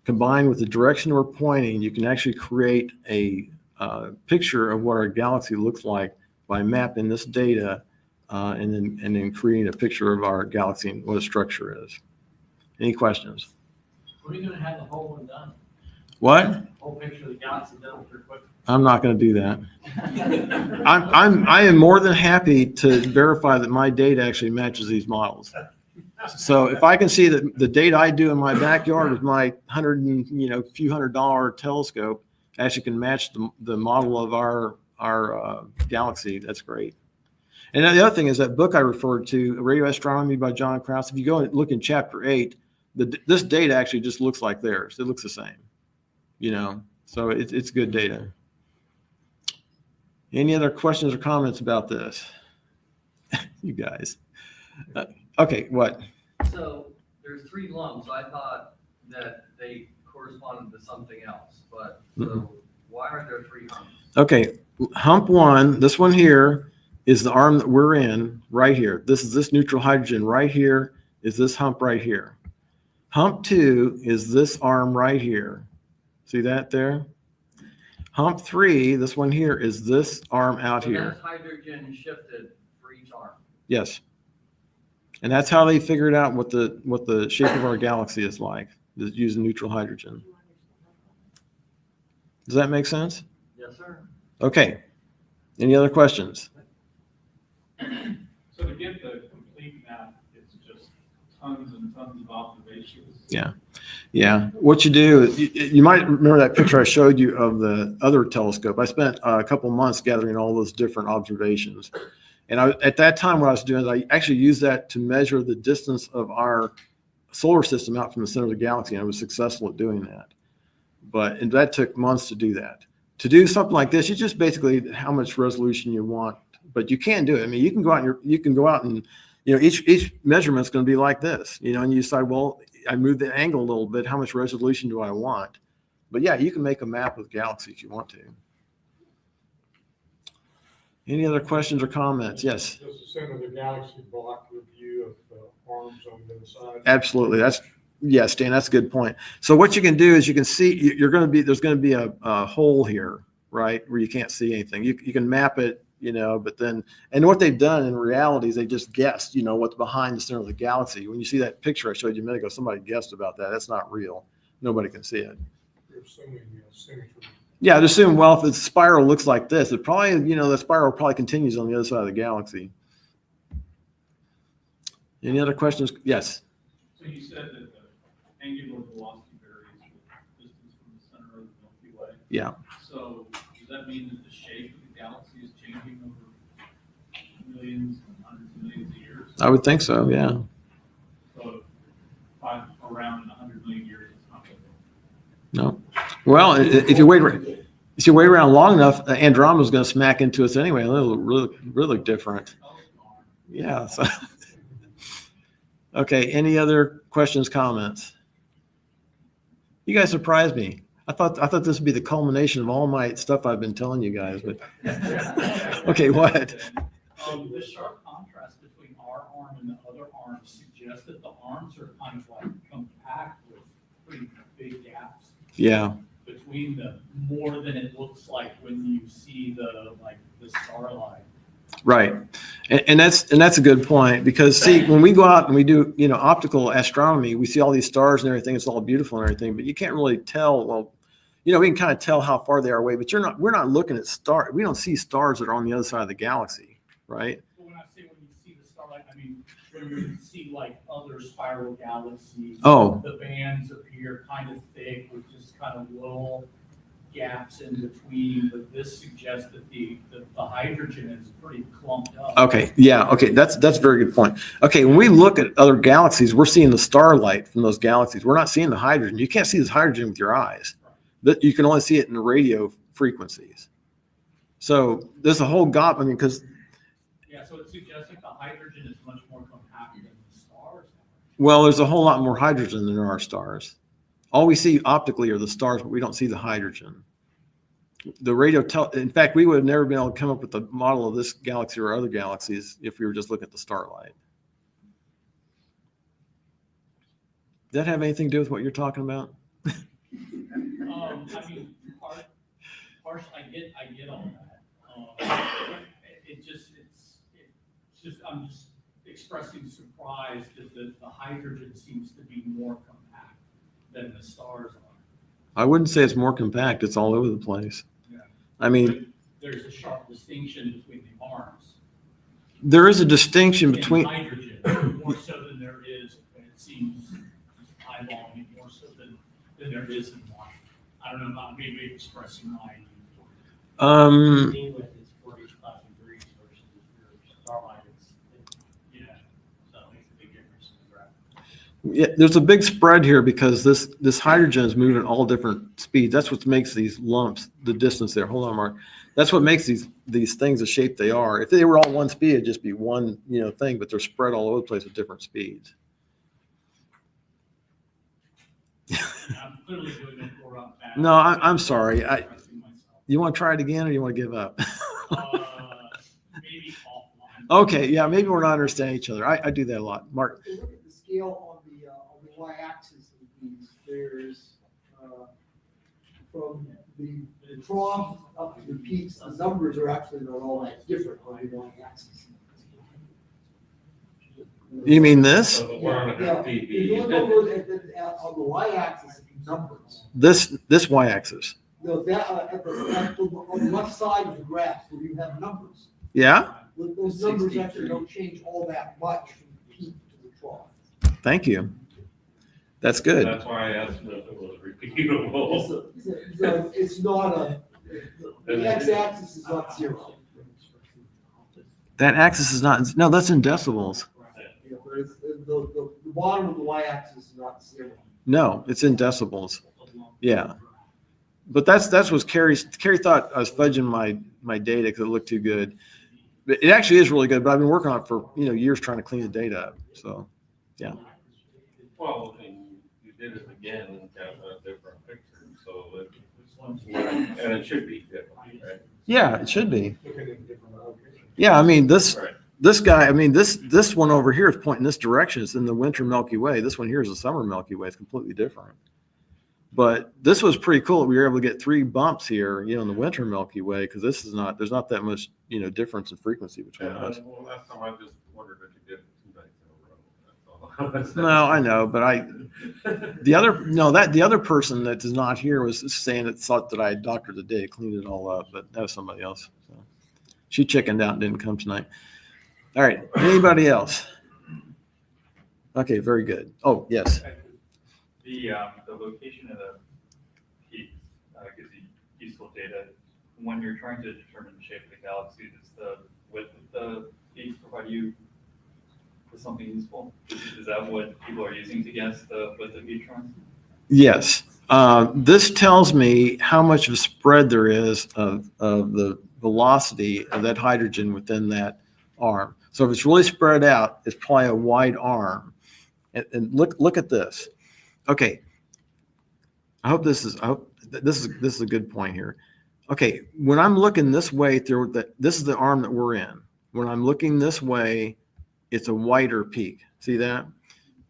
combined with the direction we're pointing, you can actually create a picture of what our galaxy looks like by mapping this data and then creating a picture of our galaxy and what a structure is. Any questions? When are you gonna have the whole one done? What? Whole picture of the galaxy done for quick? I'm not going to do that. I am more than happy to verify that my data actually matches these models. So if I can see that the data I do in my backyard with my few $100 telescope actually can match the model of our galaxy, that's great. And the other thing is that book I referred to, Radio Astronomy by John Krause. If you go and look in chapter 8, this data actually just looks like theirs. It looks the same, So it's good data. Any other questions or comments about this? You guys. Okay, what? So there's 3 lumps. I thought that they corresponded to something else, but so why are there 3 humps? Okay, hump 1, this one here is the arm that we're in right here. This is this neutral hydrogen right here is this hump right here. Hump 2 is this arm right here. See that there? Hump 3, this one here, is this arm out So here. that's hydrogen shifted for each arm. Yes. And that's how they figured out what the shape of our galaxy is like, is using neutral hydrogen. Does that make sense? Yes, sir. Okay. Any other questions? So to get the complete map, it's just tons and tons of observations. Yeah. Yeah. What you do, you might remember that picture I showed you of the other telescope. I spent a couple months gathering all those different observations. And at that time, what I was doing is I actually used that to measure the distance of our solar system out from the center of the galaxy. And I was successful at doing that. And that took months to do that. To do something like this, you just basically how much resolution you want, but you can do it. I mean, you can go out and each measurement's going to be like this, and you decide, well, I moved the angle a little bit. How much resolution do I want? But yeah, you can make a map of the galaxy if you want to. Any other questions or comments? Yes. Does the center of the galaxy block your view of the arms on the other side? Absolutely. Yes, Dan, that's a good point. So what you can do is you can see there's going to be a hole here, right, where you can't see anything. You can map it, but then, and what they've done in reality is they just guessed, what's behind the center of the galaxy. When you see that picture I showed you a minute ago, somebody guessed about that. That's not real. Nobody can see it. You're assuming symmetry. Yeah, I'd assume, well, if the spiral looks like this, it probably, the spiral probably continues on the other side of the galaxy. Any other questions? Yes. So you said that the angular velocity varies with distance from the center of the Milky Way. Yeah. So does that mean that the shape of the galaxy is changing over millions and hundreds of millions of years? I would think so, yeah. So around 100 million years, it's not going to. No. Well, if you wait around long enough, Andromeda is going to smack into us anyway. It'll really different. Yeah. So. Okay. Any other questions, comments? You guys surprised me. I thought this would be the culmination of all my stuff I've been telling you guys, but okay, what? The sharp contrast between our arm and the other arm suggests that the arms are kind of like compact with pretty big gaps. Yeah. Between them, more than it looks like when you see the starlight. Right. And that's a good point, because see, when we go out and we do, optical astronomy, we see all these stars and everything. It's all beautiful and everything, but you can't really tell. Well, we can kind of tell how far they are away, but we're not looking at stars. We don't see stars that are on the other side of the galaxy, right? But when I say when you see the starlight, I mean when you see like other spiral galaxies. Oh. The bands appear kind of thick with just kind of little gaps in between, but this suggests that the hydrogen is pretty clumped up. Okay. Yeah. Okay. That's a very good point. Okay. When we look at other galaxies, we're seeing the starlight from those galaxies. We're not seeing the hydrogen. You can't see this hydrogen with your eyes. But you can only see it in the radio frequencies. So there's a whole gap. I mean, because. Yeah. So it suggests that the hydrogen is much more compact than the stars. Well, there's a whole lot more hydrogen than there are stars. All we see optically are the stars, but we don't see the hydrogen. In fact, we would have never been able to come up with the model of this galaxy or other galaxies if we were just looking at the starlight. Does that have anything to do with what you're talking about? I mean, I get all that. I'm just expressing surprise that the hydrogen seems to be more compact than the stars are. I wouldn't say it's more compact. It's all over the place. Yeah. I mean, there's a sharp distinction between the arms. There is a distinction between hydrogen, more so than there is, it seems, just eyeballing it, more so than there is in light. I don't know, maybe expressing my. With its 45 degrees versus your starlight, so it makes a big difference in the graph. Yeah, there's a big spread here because this hydrogen is moving at all different speeds. That's what makes these lumps, the distance there. Hold on, Mark. That's what makes these things the shape they are. If they were all one speed, it'd just be one, thing, but they're spread all over the place at different speeds. I'm clearly doing it for up back. No, I'm sorry. Expressing myself. You want to try it again or you want to give up? Maybe offline. Okay, yeah, maybe we're not understanding each other. I do that a lot. Mark. If you look at the scale on the y-axis of these, there's, from the trough up to the peaks, the numbers are actually not all that different on the y-axis. You mean this? Yeah, if you look over on the y-axis, numbers. This y-axis. No, that, on the left side of the graph, where you have numbers, Yeah? those numbers actually don't change all that much from the peak to the trough. Thank you. That's good. That's why I asked if it was repeatable. It's not the x-axis is not zero. That axis is not, no, that's in decibels. Yeah, but it's, the bottom of the y-axis is not zero. No, it's in decibels. Yeah. But that's what Carrie thought I was fudging my data because it looked too good. But it actually is really good, but I've been working on it for, years trying to clean the data up. So, yeah. Well, and you did it again and got a different picture, so and it should be different, right? Yeah, it should be. Yeah, I mean, this guy, this one over here is pointing this direction. It's in the winter Milky Way. This one here is the summer Milky Way. It's completely different. But this was pretty cool. We were able to get 3 bumps here, in the winter Milky Way, because there's not that much, difference in frequency between us. Well, last time I just wondered if you did it 2 nights in a row. That's all. No, I know, but the other person that is not here was saying it thought that I had doctored the day, cleaned it all up, but that was somebody else. So she chickened out and didn't come tonight. All right, anybody else? Okay, very good. Oh, yes. The location of the peaks gives you useful data. When you're trying to determine the shape of the galaxy, does the width of the peaks provide you with something useful? Is that what people are using to guess the width of neutrons? Yes. This tells me how much of a spread there is of the velocity of that hydrogen within that arm. So if it's really spread out, it's probably a wide arm. And look at this. Okay. I hope this is a good point here. Okay, when I'm looking this way through this is the arm that we're in. When I'm looking this way, it's a wider peak. See that?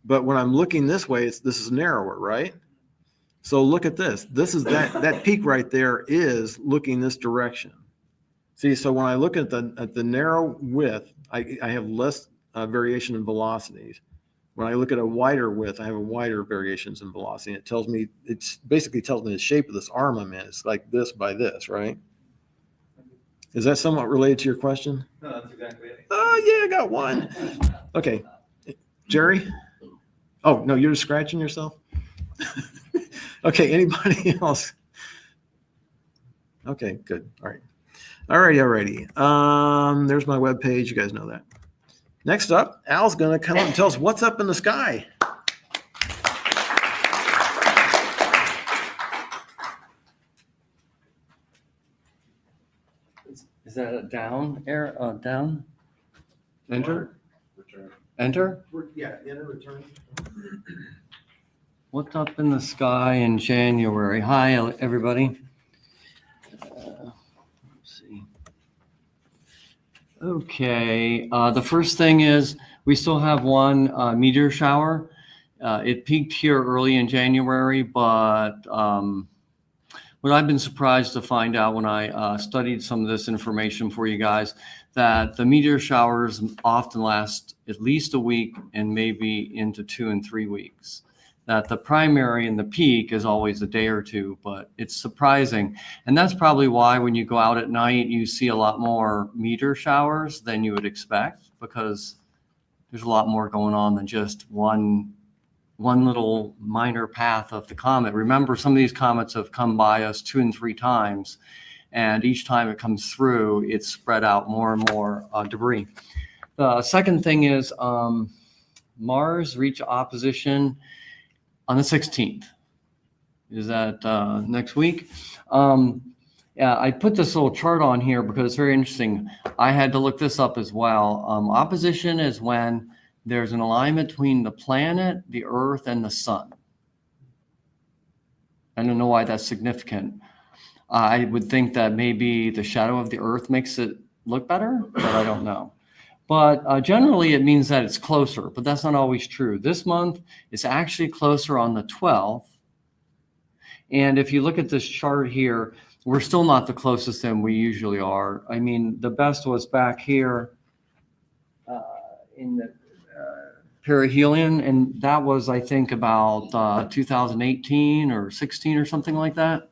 But when I'm looking this way, this is narrower, right? So look at this. This is that peak right there is looking this direction. See, so when I look at the narrow width, I have less variation in velocities. When I look at a wider width, I have a wider variations in velocity. It basically tells me the shape of this arm I'm in. It's like this by this, right? Is that somewhat related to your question? No, that's exactly it. Oh, yeah, I got one. Okay. Jerry? Oh, no, you're just scratching yourself? Okay, anybody else? Okay, good. All right. Alrighty. There's my webpage. You guys know that. Next up, Al's going to come up and tell us what's up in the sky. Is that a down arrow? Down? Enter? Return. Enter? Yeah, enter return. What's up in the sky in January? Hi, everybody. Let's see. Okay, the first thing is we still have one meteor shower. It peaked here early in January, but what I've been surprised to find out when I studied some of this information for you guys, that the meteor showers often last at least a week and maybe into 2 and 3 weeks. That the primary and the peak is always a day or two, but it's surprising. And that's probably why when you go out at night, you see a lot more meteor showers than you would expect, because there's a lot more going on than just one little minor path of the comet. Remember, some of these comets have come by us 2 and 3 times, and each time it comes through, it's spread out more and more debris. The second thing is, Mars reach opposition on the 16th. Is that next week? Yeah, I put this little chart on here because it's very interesting. I had to look this up as well. Opposition is when there's an alignment between the planet, the Earth, and the sun. I don't know why that's significant. I would think that maybe the shadow of the Earth makes it look better, but I don't know. But generally, it means that it's closer, but that's not always true. This month, it's actually closer on the 12th. And if you look at this chart here, we're still not the closest than we usually are. I mean, the best was back here in the perihelion, and that was, I think, about 2018 or 16 or something like that,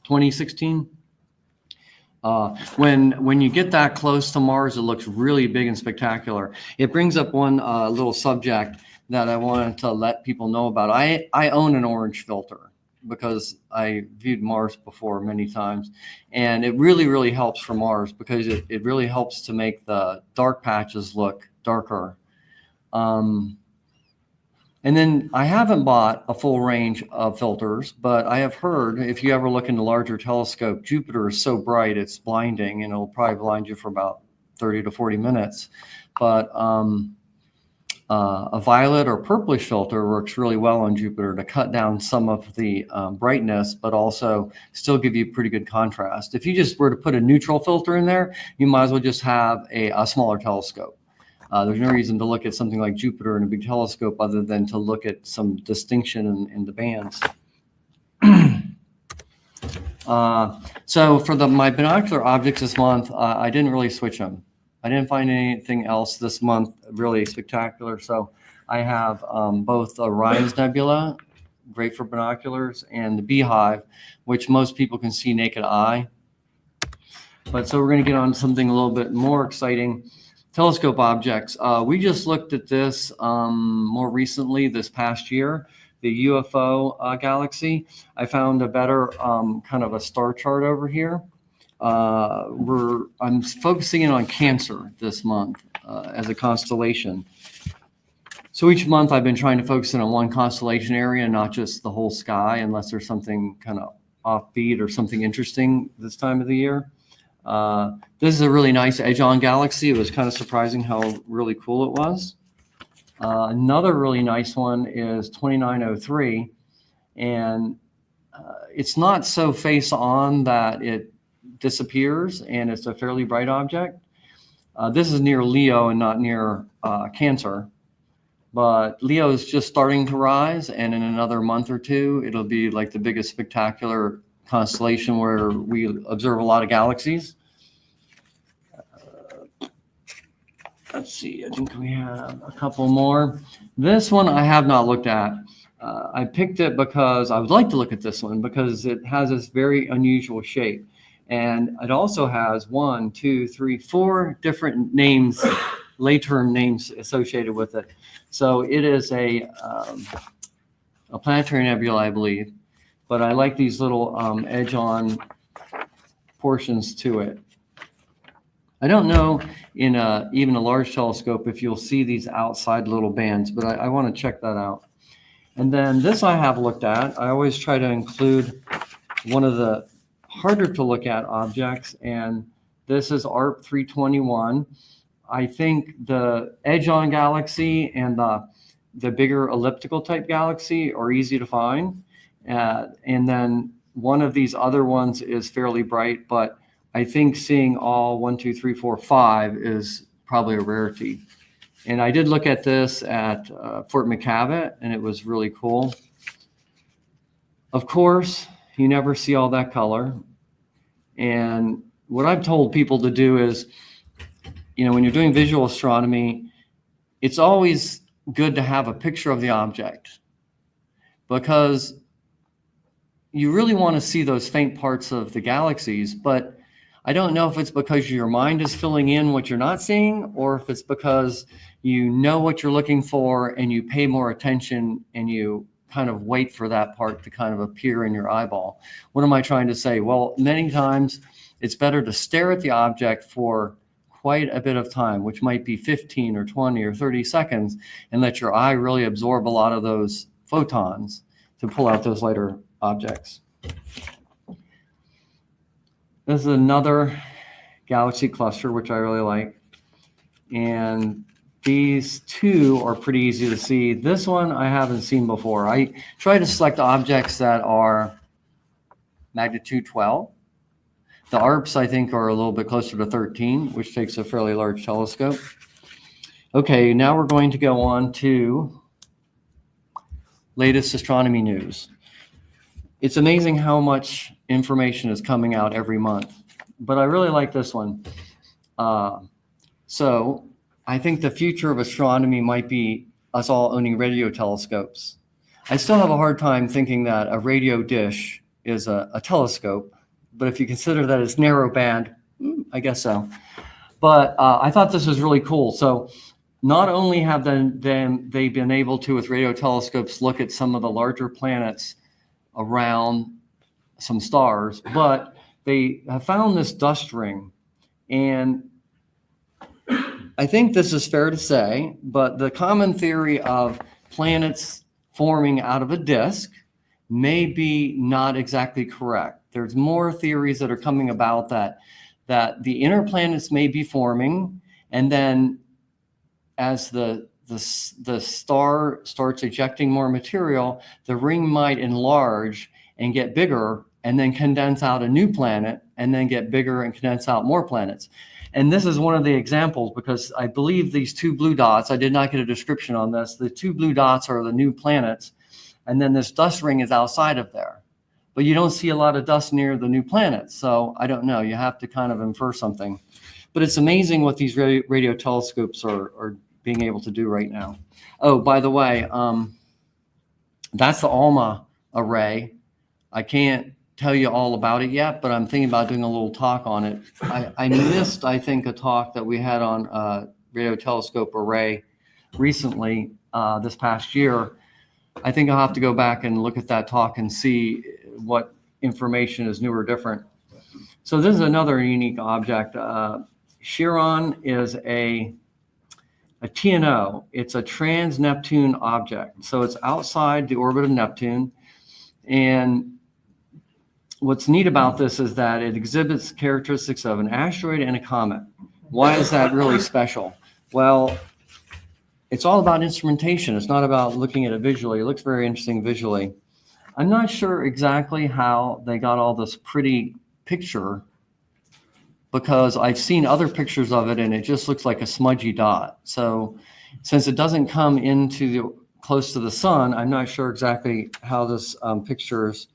2016. When you get that close to Mars, it looks really big and spectacular. It brings up one little subject that I wanted to let people know about. I own an orange filter because I viewed Mars before many times, and it really, really helps for Mars because it really helps to make the dark patches look darker. And then I haven't bought a full range of filters, but I have heard if you ever look in a larger telescope, Jupiter is so bright, it's blinding, and it'll probably blind you for about 30 to 40 minutes. But a violet or purplish filter works really well on Jupiter to cut down some of the brightness, but also still give you pretty good contrast. If you just were to put a neutral filter in there, you might as well just have a smaller telescope. There's no reason to look at something like Jupiter in a big telescope other than to look at some distinction in the bands. So for my binocular objects this month, I didn't really switch them. I didn't find anything else this month really spectacular. So I have both Orion's Nebula, great for binoculars, and the Beehive, which most people can see naked eye. But so we're going to get on to something a little bit more exciting. Telescope objects. We just looked at this more recently this past year, the UFO galaxy. I found a better kind of a star chart over here. I'm focusing in on Cancer this month as a constellation. So each month I've been trying to focus in on one constellation area, not just the whole sky, unless there's something kind of offbeat or something interesting this time of the year. This is a really nice edge-on galaxy. It was kind of surprising how really cool it was. Another really nice one is 2903, and it's not so face-on that it disappears, and it's a fairly bright object. This is near Leo and not near Cancer, but Leo is just starting to rise, and in another month or two, it'll be like the biggest spectacular constellation where we observe a lot of galaxies. Let's see, I think we have a couple more. This one I have not looked at. I picked it because I would like to look at this one because it has this very unusual shape. And it also has 1, 2, 3, 4 different names, late-term names associated with it. So it is a planetary nebula, I believe. But I like these little edge-on portions to it. I don't know in even a large telescope if you'll see these outside little bands, but I want to check that out. And then this I have looked at. I always try to include one of the harder to look at objects, and this is ARP 321. I think the edge-on galaxy and the bigger elliptical type galaxy are easy to find. And then one of these other ones is fairly bright, but I think seeing all 1, 2, 3, 4, 5 is probably a rarity. And I did look at this at Fort McCavitt, and it was really cool. Of course, you never see all that color. And what I've told people to do is, when you're doing visual astronomy, it's always good to have a picture of the object because you really want to see those faint parts of the galaxies, but I don't know if it's because your mind is filling in what you're not seeing or if it's because you know what you're looking for and you pay more attention and you kind of wait for that part to kind of appear in your eyeball. What am I trying to say? Well, many times it's better to stare at the object for quite a bit of time, which might be 15 or 20 or 30 seconds, and let your eye really absorb a lot of those photons to pull out those lighter objects. This is another galaxy cluster, which I really like. And these two are pretty easy to see. This one I haven't seen before. I try to select objects that are magnitude 12. The ARPs, I think, are a little bit closer to 13, which takes a fairly large telescope. Okay, now we're going to go on to latest astronomy news. It's amazing how much information is coming out every month, but I really like this one. So I think the future of astronomy might be us all owning radio telescopes. I still have a hard time thinking that a radio dish is a telescope, but if you consider that it's narrow band, I guess so. But I thought this was really cool. So not only have they been able to, with radio telescopes, look at some of the larger planets around some stars, but they have found this dust ring. And I think this is fair to say, but the common theory of planets forming out of a disk may be not exactly correct. There's more theories that are coming about that the inner planets may be forming, and then as the star starts ejecting more material, the ring might enlarge and get bigger, and then condense out a new planet, and then get bigger and condense out more planets. And this is one of the examples, because I believe these two blue dots, I did not get a description on this, the two blue dots are the new planets, and then this dust ring is outside of there. But you don't see a lot of dust near the new planets, so I don't know, you have to kind of infer something. But it's amazing what these radio telescopes are being able to do right now. Oh, by the way, that's the ALMA array. I can't tell you all about it yet, but I'm thinking about doing a little talk on it. I missed, I think, a talk that we had on radio telescope array recently this past year. I think I'll have to go back and look at that talk and see what information is new or different. So this is another unique object. Chiron is a TNO. It's a trans-Neptune object. So it's outside the orbit of Neptune. And what's neat about this is that it exhibits characteristics of an asteroid and a comet. Why is that really special? Well, it's all about instrumentation. It's not about looking at it visually. It looks very interesting visually. I'm not sure exactly how they got all this pretty picture, because I've seen other pictures of it and it just looks like a smudgy dot. So since it doesn't come into close to the sun, I'm not sure exactly how this picture is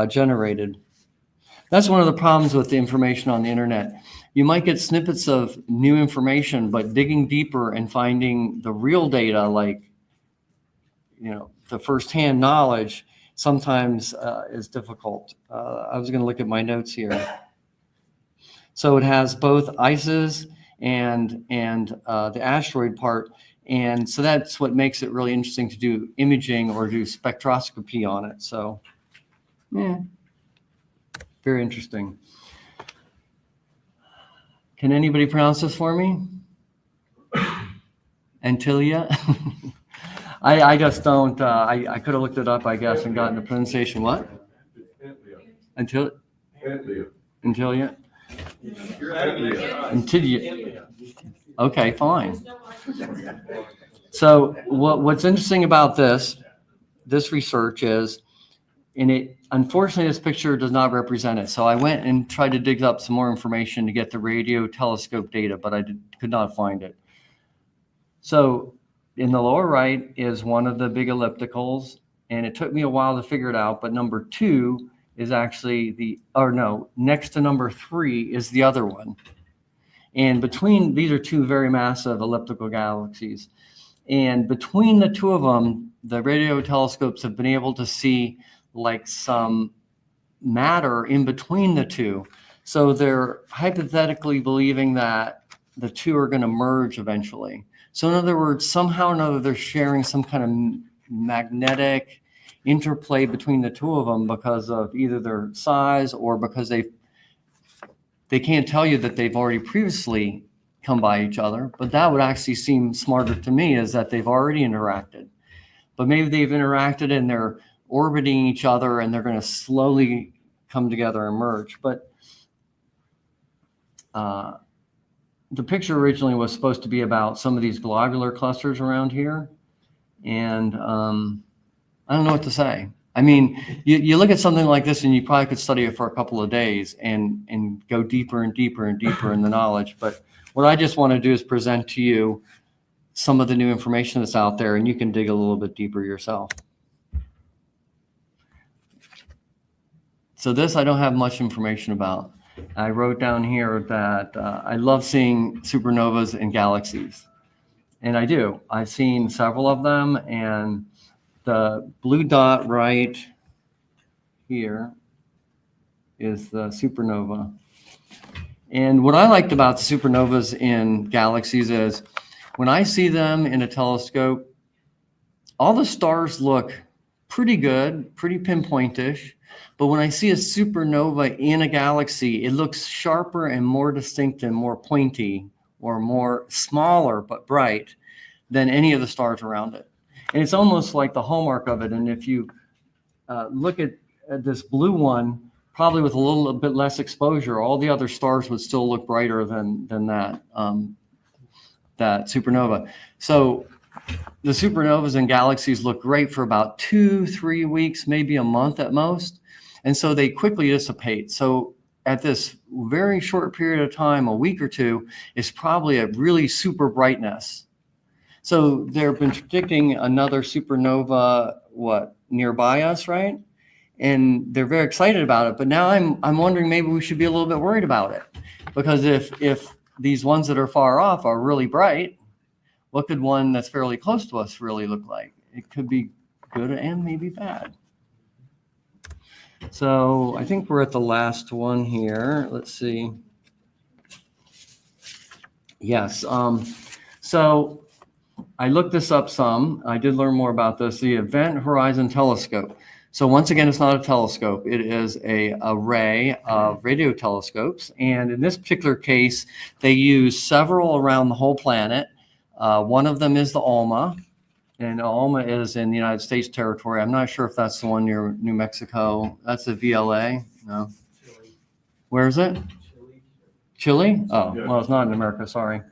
generated. That's one of the problems with the information on the internet. You might get snippets of new information, but digging deeper and finding the real data, like, you know, the firsthand knowledge, sometimes is difficult. I was going to look at my notes here. So it has both ICES and the asteroid part. And so that's what makes it really interesting to do imaging or do spectroscopy on it. So, yeah, very interesting. Can anybody pronounce this for me? Antilia? I just don't, I could have looked it up, I guess, and gotten the pronunciation. What? Antilia? Antilia? Antilia. Okay, fine. So what's interesting about this research is, and it, unfortunately, this picture does not represent it. So I went and tried to dig up some more information to get the radio telescope data, but I could not find it. So in the lower right is one of the big ellipticals, and it took me a while to figure it out, but number 2 is actually next to number 3 is the other one. And between, these are 2 very massive elliptical galaxies. And between the 2 of them, the radio telescopes have been able to see like some matter in between the 2. So they're hypothetically believing that the 2 are going to merge eventually. So in other words, somehow or another, they're sharing some kind of magnetic interplay between the 2 of them because of either their size or because they can't tell you that they've already previously come by each other, but that would actually seem smarter to me, is that they've already interacted. But maybe they've interacted and they're orbiting each other and they're going to slowly come together and merge. But the picture originally was supposed to be about some of these globular clusters around here. And I don't know what to say. I mean, you look at something like this and you probably could study it for a couple of days and go deeper and deeper and deeper in the knowledge. But what I just want to do is present to you some of the new information that's out there, and you can dig a little bit deeper yourself. So this I don't have much information about. I wrote down here that I love seeing supernovas in galaxies. And I do. I've seen several of them, and the blue dot right here is the supernova. And what I liked about the supernovas in galaxies is when I see them in a telescope, all the stars look pretty good, pretty pinpointish. But when I see a supernova in a galaxy, it looks sharper and more distinct and more pointy, or more smaller but bright than any of the stars around it. And it's almost like the hallmark of it. And if you look at this blue one, probably with a little bit less exposure, all the other stars would still look brighter than that, that supernova. So the supernovas in galaxies look great for about 2-3 weeks, maybe a month at most. And so they quickly dissipate. So at this very short period of time, a week or two, is probably a really super brightness. So they've been predicting another supernova, nearby us, right? And they're very excited about it. But now I'm wondering, maybe we should be a little bit worried about it, because if these ones that are far off are really bright, what could one that's fairly close to us really look like? It could be good and maybe bad. So I think we're at the last one here. Let's see. Yes. So I looked this up some. I did learn more about this, the Event Horizon Telescope. So once again, it's not a telescope. It is an array of radio telescopes. And in this particular case, they use several around the whole planet. One of them is the ALMA. And ALMA is in the United States territory. I'm not sure if that's the one near New Mexico. That's the VLA. No. Chile. Where is it? Chile. Chile? Oh, well, it's not in America. Sorry.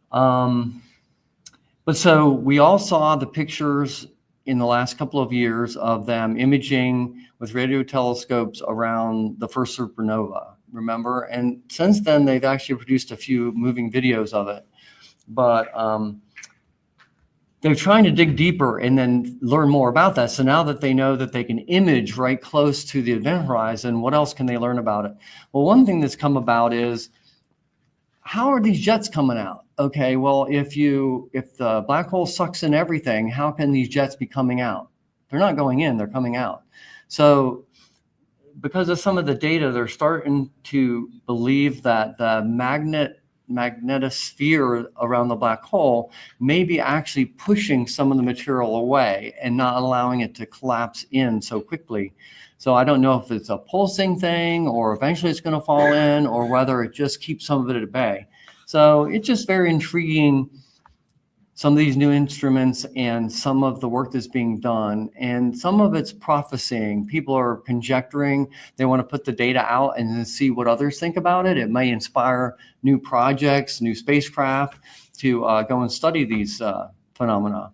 But so we all saw the pictures in the last couple of years of them imaging with radio telescopes around the first supernova, remember? And since then, they've actually produced a few moving videos of it. But they're trying to dig deeper and then learn more about that. So now that they know that they can image right close to the event horizon, what else can they learn about it? Well, one thing that's come about is, how are these jets coming out? Okay, well, if the black hole sucks in everything, how can these jets be coming out? They're not going in, they're coming out. So because of some of the data, they're starting to believe that the magnetosphere around the black hole may be actually pushing some of the material away and not allowing it to collapse in so quickly. So I don't know if it's a pulsing thing or eventually it's going to fall in, or whether it just keeps some of it at bay. So it's just very intriguing, some of these new instruments and some of the work that's being done. And some of it's prophesying. People are conjecturing. They want to put the data out and then see what others think about it. It may inspire new projects, new spacecraft to go and study these phenomena.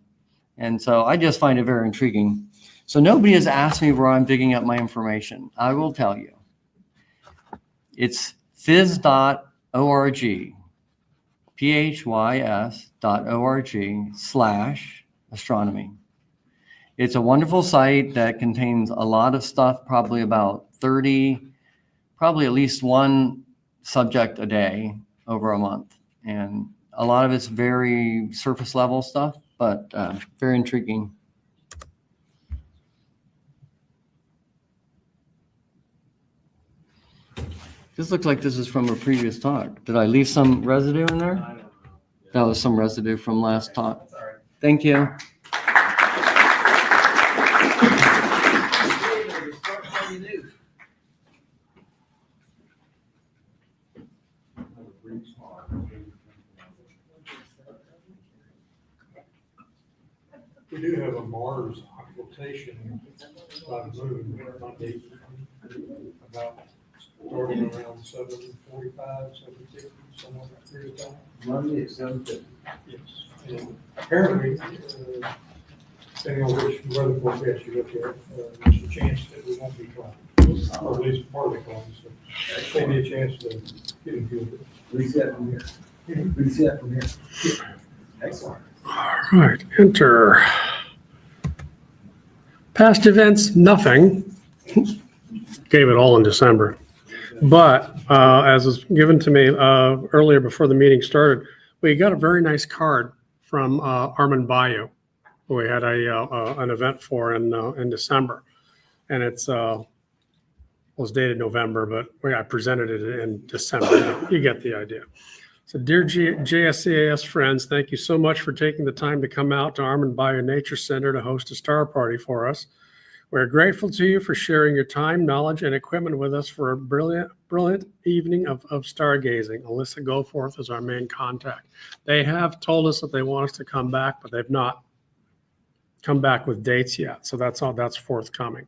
And so I just find it very intriguing. So nobody has asked me where I'm digging up my information. I will tell you. It's phys.org. phys.org/astronomy. It's a wonderful site that contains a lot of stuff, probably about 30, probably at least one subject a day over a month. And a lot of it's very surface level stuff, but very intriguing. This looks like this is from a previous talk. Did I leave some residue in there? That was some residue from last talk. Thank you. We do have a Mars occultation by the moon, on the, about starting around 7:45, 7:50, somewhere in that period of time. Monday at 7:50. Yes. And apparently, depending on which weather forecast you look at, there's a chance that we won't be cloudy, or at least partly cloudy, so maybe a chance to get a view of it. We can see that from here. We can see that from here. Excellent. All right, enter. Past events, nothing. Gave it all in December. But as was given to me earlier before the meeting started, we got a very nice card from Armand Bayou, who we had an event for in December. And it's was dated November, but I presented it in December. You get the idea. So dear JSCAS friends, thank you so much for taking the time to come out to Armand Bayou Nature Center to host a star party for us. We're grateful to you for sharing your time, knowledge, and equipment with us for a brilliant evening of stargazing. Alyssa Goforth is our main contact. They have told us that they want us to come back, but they've not come back with dates yet. So that's forthcoming.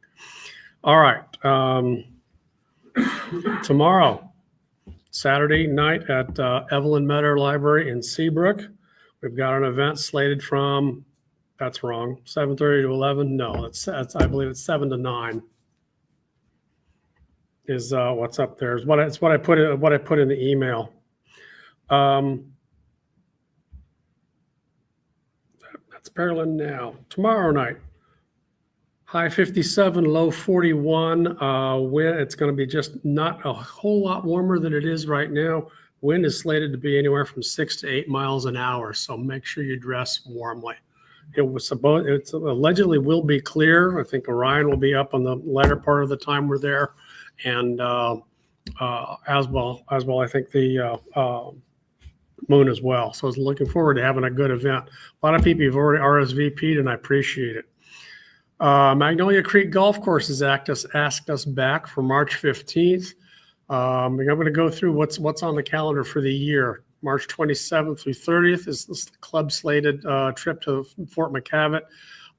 All right. Tomorrow, Saturday night at Evelyn Meadow Library in Seabrook, we've got an event slated from, that's wrong, 7:30 to 11. No, it's I believe it's 7 to 9 is what's up there. It's what I put in the email. That's Pearland now. Tomorrow night, high 57, low 41. Wind, it's going to be just not a whole lot warmer than it is right now. Wind is slated to be anywhere from 6 to 8 miles an hour, so make sure you dress warmly. It's allegedly will be clear. I think Orion will be up on the latter part of the time we're there, and as well I think the moon as well. So I was looking forward to having a good event. A lot of people have already RSVP'd, and I appreciate it. Magnolia Creek Golf Course has asked us back for March 15th. I'm going to go through what's on the calendar for the year. March 27th through 30th is the club slated trip to Fort McCavitt.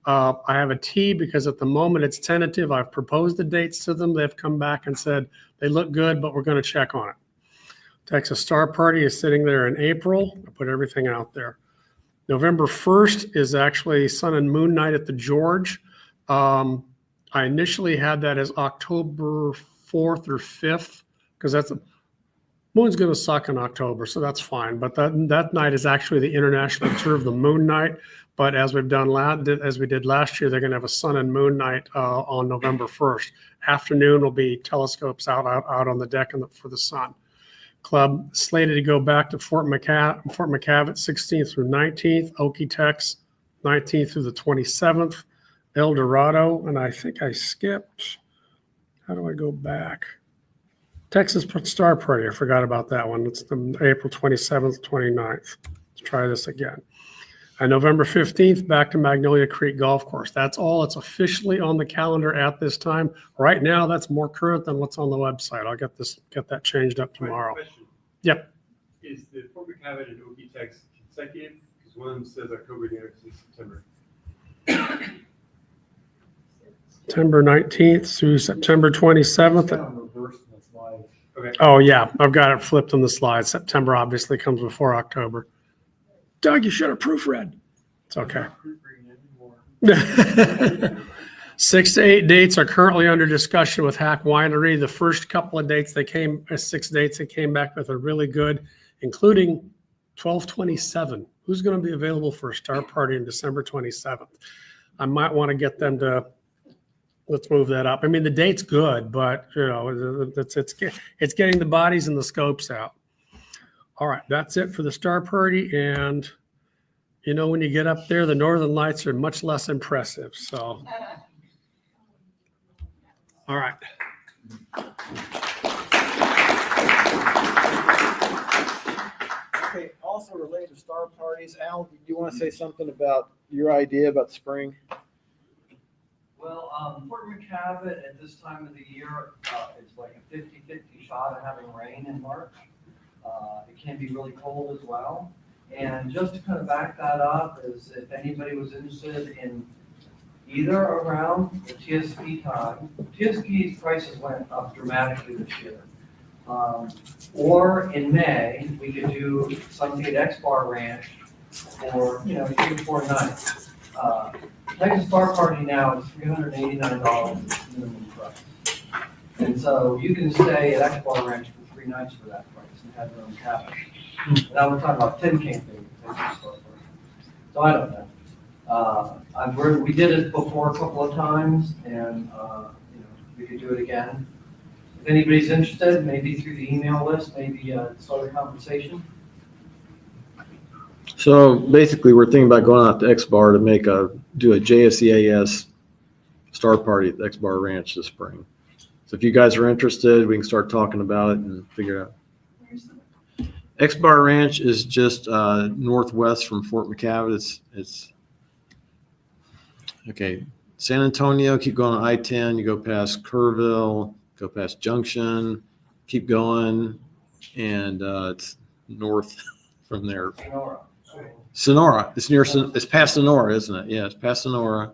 I have a T because at the moment it's tentative. I've proposed the dates to them. They've come back and said they look good, but we're going to check on it. Texas Star Party is sitting there in April. I put everything out there. November 1st is actually Sun and Moon Night at the George. I initially had that as October 4th or 5th because moon's going to suck in October, so that's fine. But that night is actually the International Observe the Moon Night. But as we did last year, they're going to have a Sun and Moon Night on November 1st. Afternoon will be telescopes out on the deck for the sun. Club slated to go back to Fort McCavitt 16th through 19th, Okie-Tex 19th through the 27th, El Dorado, and I think I skipped. How do I go back? Texas Star Party, I forgot about that one. It's the April 27th, 29th. Let's try this again. And November 15th, back to Magnolia Creek Golf Course. That's all. It's officially on the calendar at this time. Right now, that's more current than what's on the website. I'll get that changed up tomorrow. Question. Yep. Is the Fort McCavitt and Okie-Tex consecutive? Because one says October, the other says September. September 19th through September 27th. Okay. Oh, yeah. I've got it flipped on the slide. September obviously comes before October. Doug, you should have proofread. It's okay. 6 to 8 dates are currently under discussion with Hack Winery. The first couple of dates 6 dates they came back with are really good, including 12/27. Who's going to be available for a star party on December 27th? I might want to get them to, let's move that up. I mean, the date's good, but it's getting the bodies and the scopes out. All right, that's it for the star party. And when you get up there, the Northern Lights are much less impressive. So, all right. Okay, also related to star parties, Al, do you want to say something about your idea about spring? Well, Fort McCavitt at this time of the year, it's like a 50-50 shot of having rain in March. It can be really cold as well. And just to kind of back that up is if anybody was interested in either around the TSP time, TSP's prices went up dramatically this year. Or in May, we could do something at X-Bar Ranch for, 3 or 4 nights. Texas Bar Party now is $389 minimum price. And so you can stay at X-Bar Ranch for 3 nights for that price and have your own cabin. Now we're talking about 10 camping. So I don't know. We did it before a couple of times and, we could do it again. If anybody's interested, maybe through the email list, maybe start a conversation. So basically, we're thinking about going out to X-Bar to do a JSC star party at the X-Bar Ranch this spring. So if you guys are interested, we can start talking about it and figure it out. X-Bar Ranch is just northwest from Fort McCavitt. It's okay. San Antonio, keep going on I-10, you go past Kerrville, go past Junction, keep going, and it's north from there. Sonora. It's past Sonora, isn't it? Yeah, it's past Sonora.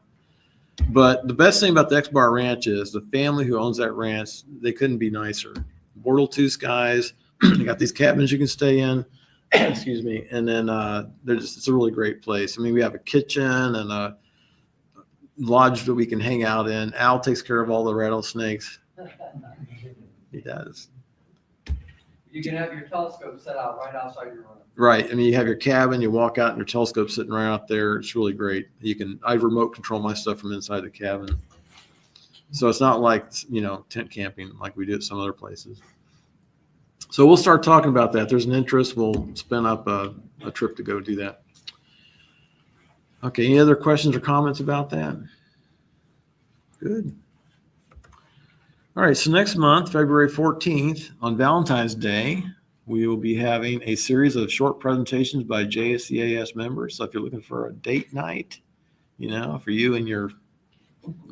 But the best thing about the X-Bar Ranch is the family who owns that ranch, they couldn't be nicer. Bortletus guys, they got these cabins you can stay in. Excuse me. And then it's a really great place. I mean, we have a kitchen and a lodge that we can hang out in. Al takes care of all the rattlesnakes. He does. You can have your telescope set out right outside your room. Right. I mean, you have your cabin, you walk out and your telescope sitting right out there. It's really great. I remote control my stuff from inside the cabin. So it's not like, tent camping like we do at some other places. So we'll start talking about that. There's an interest. We'll spin up a trip to go do that. Okay. Any other questions or comments about that? Good. All right. So next month, February 14th, on Valentine's Day, we will be having a series of short presentations by JSC members. So if you're looking for a date night, for you and your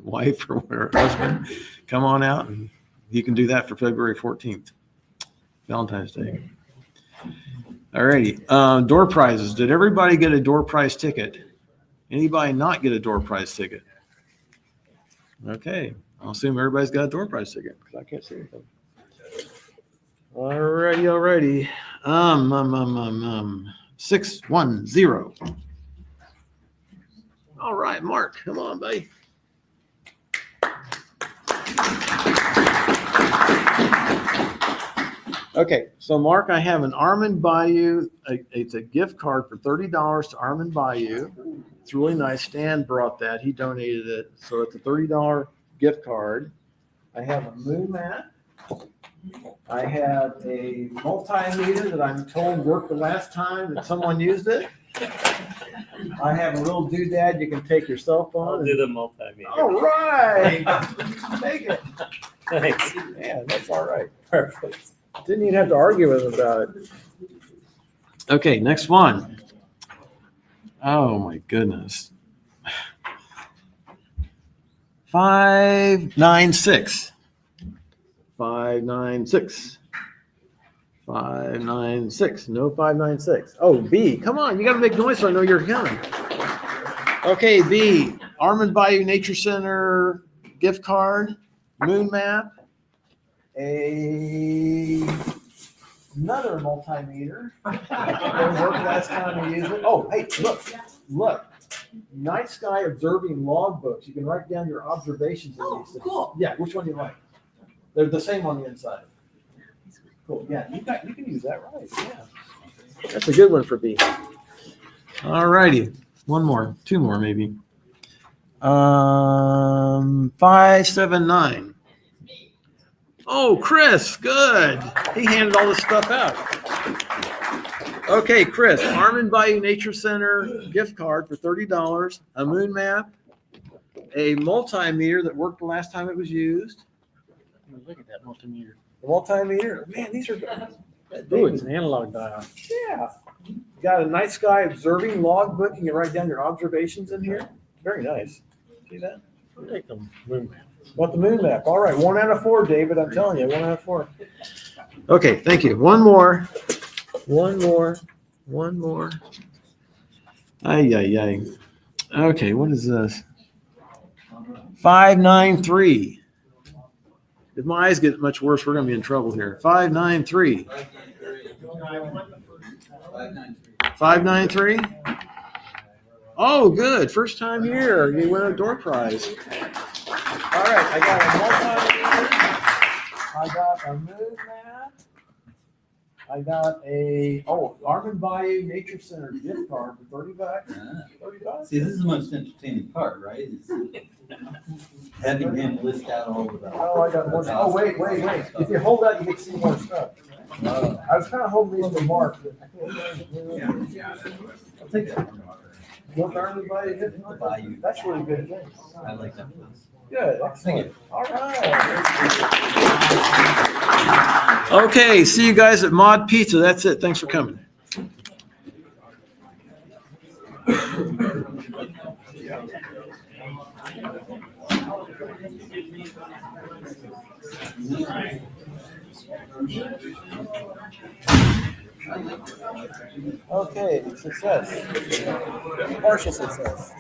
wife or husband, come on out and you can do that for February 14th, Valentine's Day. All righty. Door prizes. Did everybody get a door prize ticket? Anybody not get a door prize ticket? Okay. I'll assume everybody's got a door prize ticket because I can't see anything. Alrighty. 610. All right, Mark, come on, buddy. Okay, so Mark, I have an Armand Bayou. It's a gift card for $30 to Armand Bayou. It's really nice. Stan brought that. He donated it. So it's a $30 gift card. I have a moon mat. I have a multimeter that I'm told worked the last time that someone used it. I have a little doodad you can take your cell phone. I'll do the multimeter. All right. Take it. Thanks. Yeah, that's all right. Perfect. Didn't even have to argue with him about it. Okay, next one. Oh my goodness. 596. 596. 596. No 596. Oh, B. Come on. You got to make noise so I know you're coming. Okay, B. Armand Bayou Nature Center gift card, moon map, another multimeter. Didn't work last time we used it. Oh, hey, look. Night sky observing logbooks. You can write down your observations. Oh, cool. Yeah, which one do you like? They're the same on the inside. Cool. Yeah, you can use that, right? Yeah, that's a good one for B. All righty, two more maybe. 579. Oh, Chris, good. He handed all this stuff out. Okay, Chris, Armand Bayou Nature Center gift card for $30, a moon map, a multimeter that worked the last time it was used. Look at that multimeter. The multimeter, man, these are. Oh, it's an analog dial. Yeah. Got a night sky observing logbook. You can write down your observations in here. Very nice. See that? I'll take the moon map. Want the moon map? All right, 1 out of 4, David. I'm telling you, 1 out of 4. Okay, thank you. One more. One more. Ay, ay, ay. Okay, what is this? 593. If my eyes get much worse, we're going to be in trouble here. 593. 593. Oh, good. First time here. You win a door prize. All right, I got a multimeter. I got a moon map. I got a Armin Bayou Nature Center gift card for $30. $30. See, this is the most entertaining part, right? Is having him list out all of the. Oh, I got more. Oh, wait. If you hold out, you get to see more stuff. I was kind of hoping these were marked. But I can't. I'll take that. Look, Armin Bayou gift card. Bayou. That's really good thing. I like that place. Good, excellent. All right. Okay, see you guys at Mod Pizza. That's it. Thanks for coming. Okay, success. Partial success.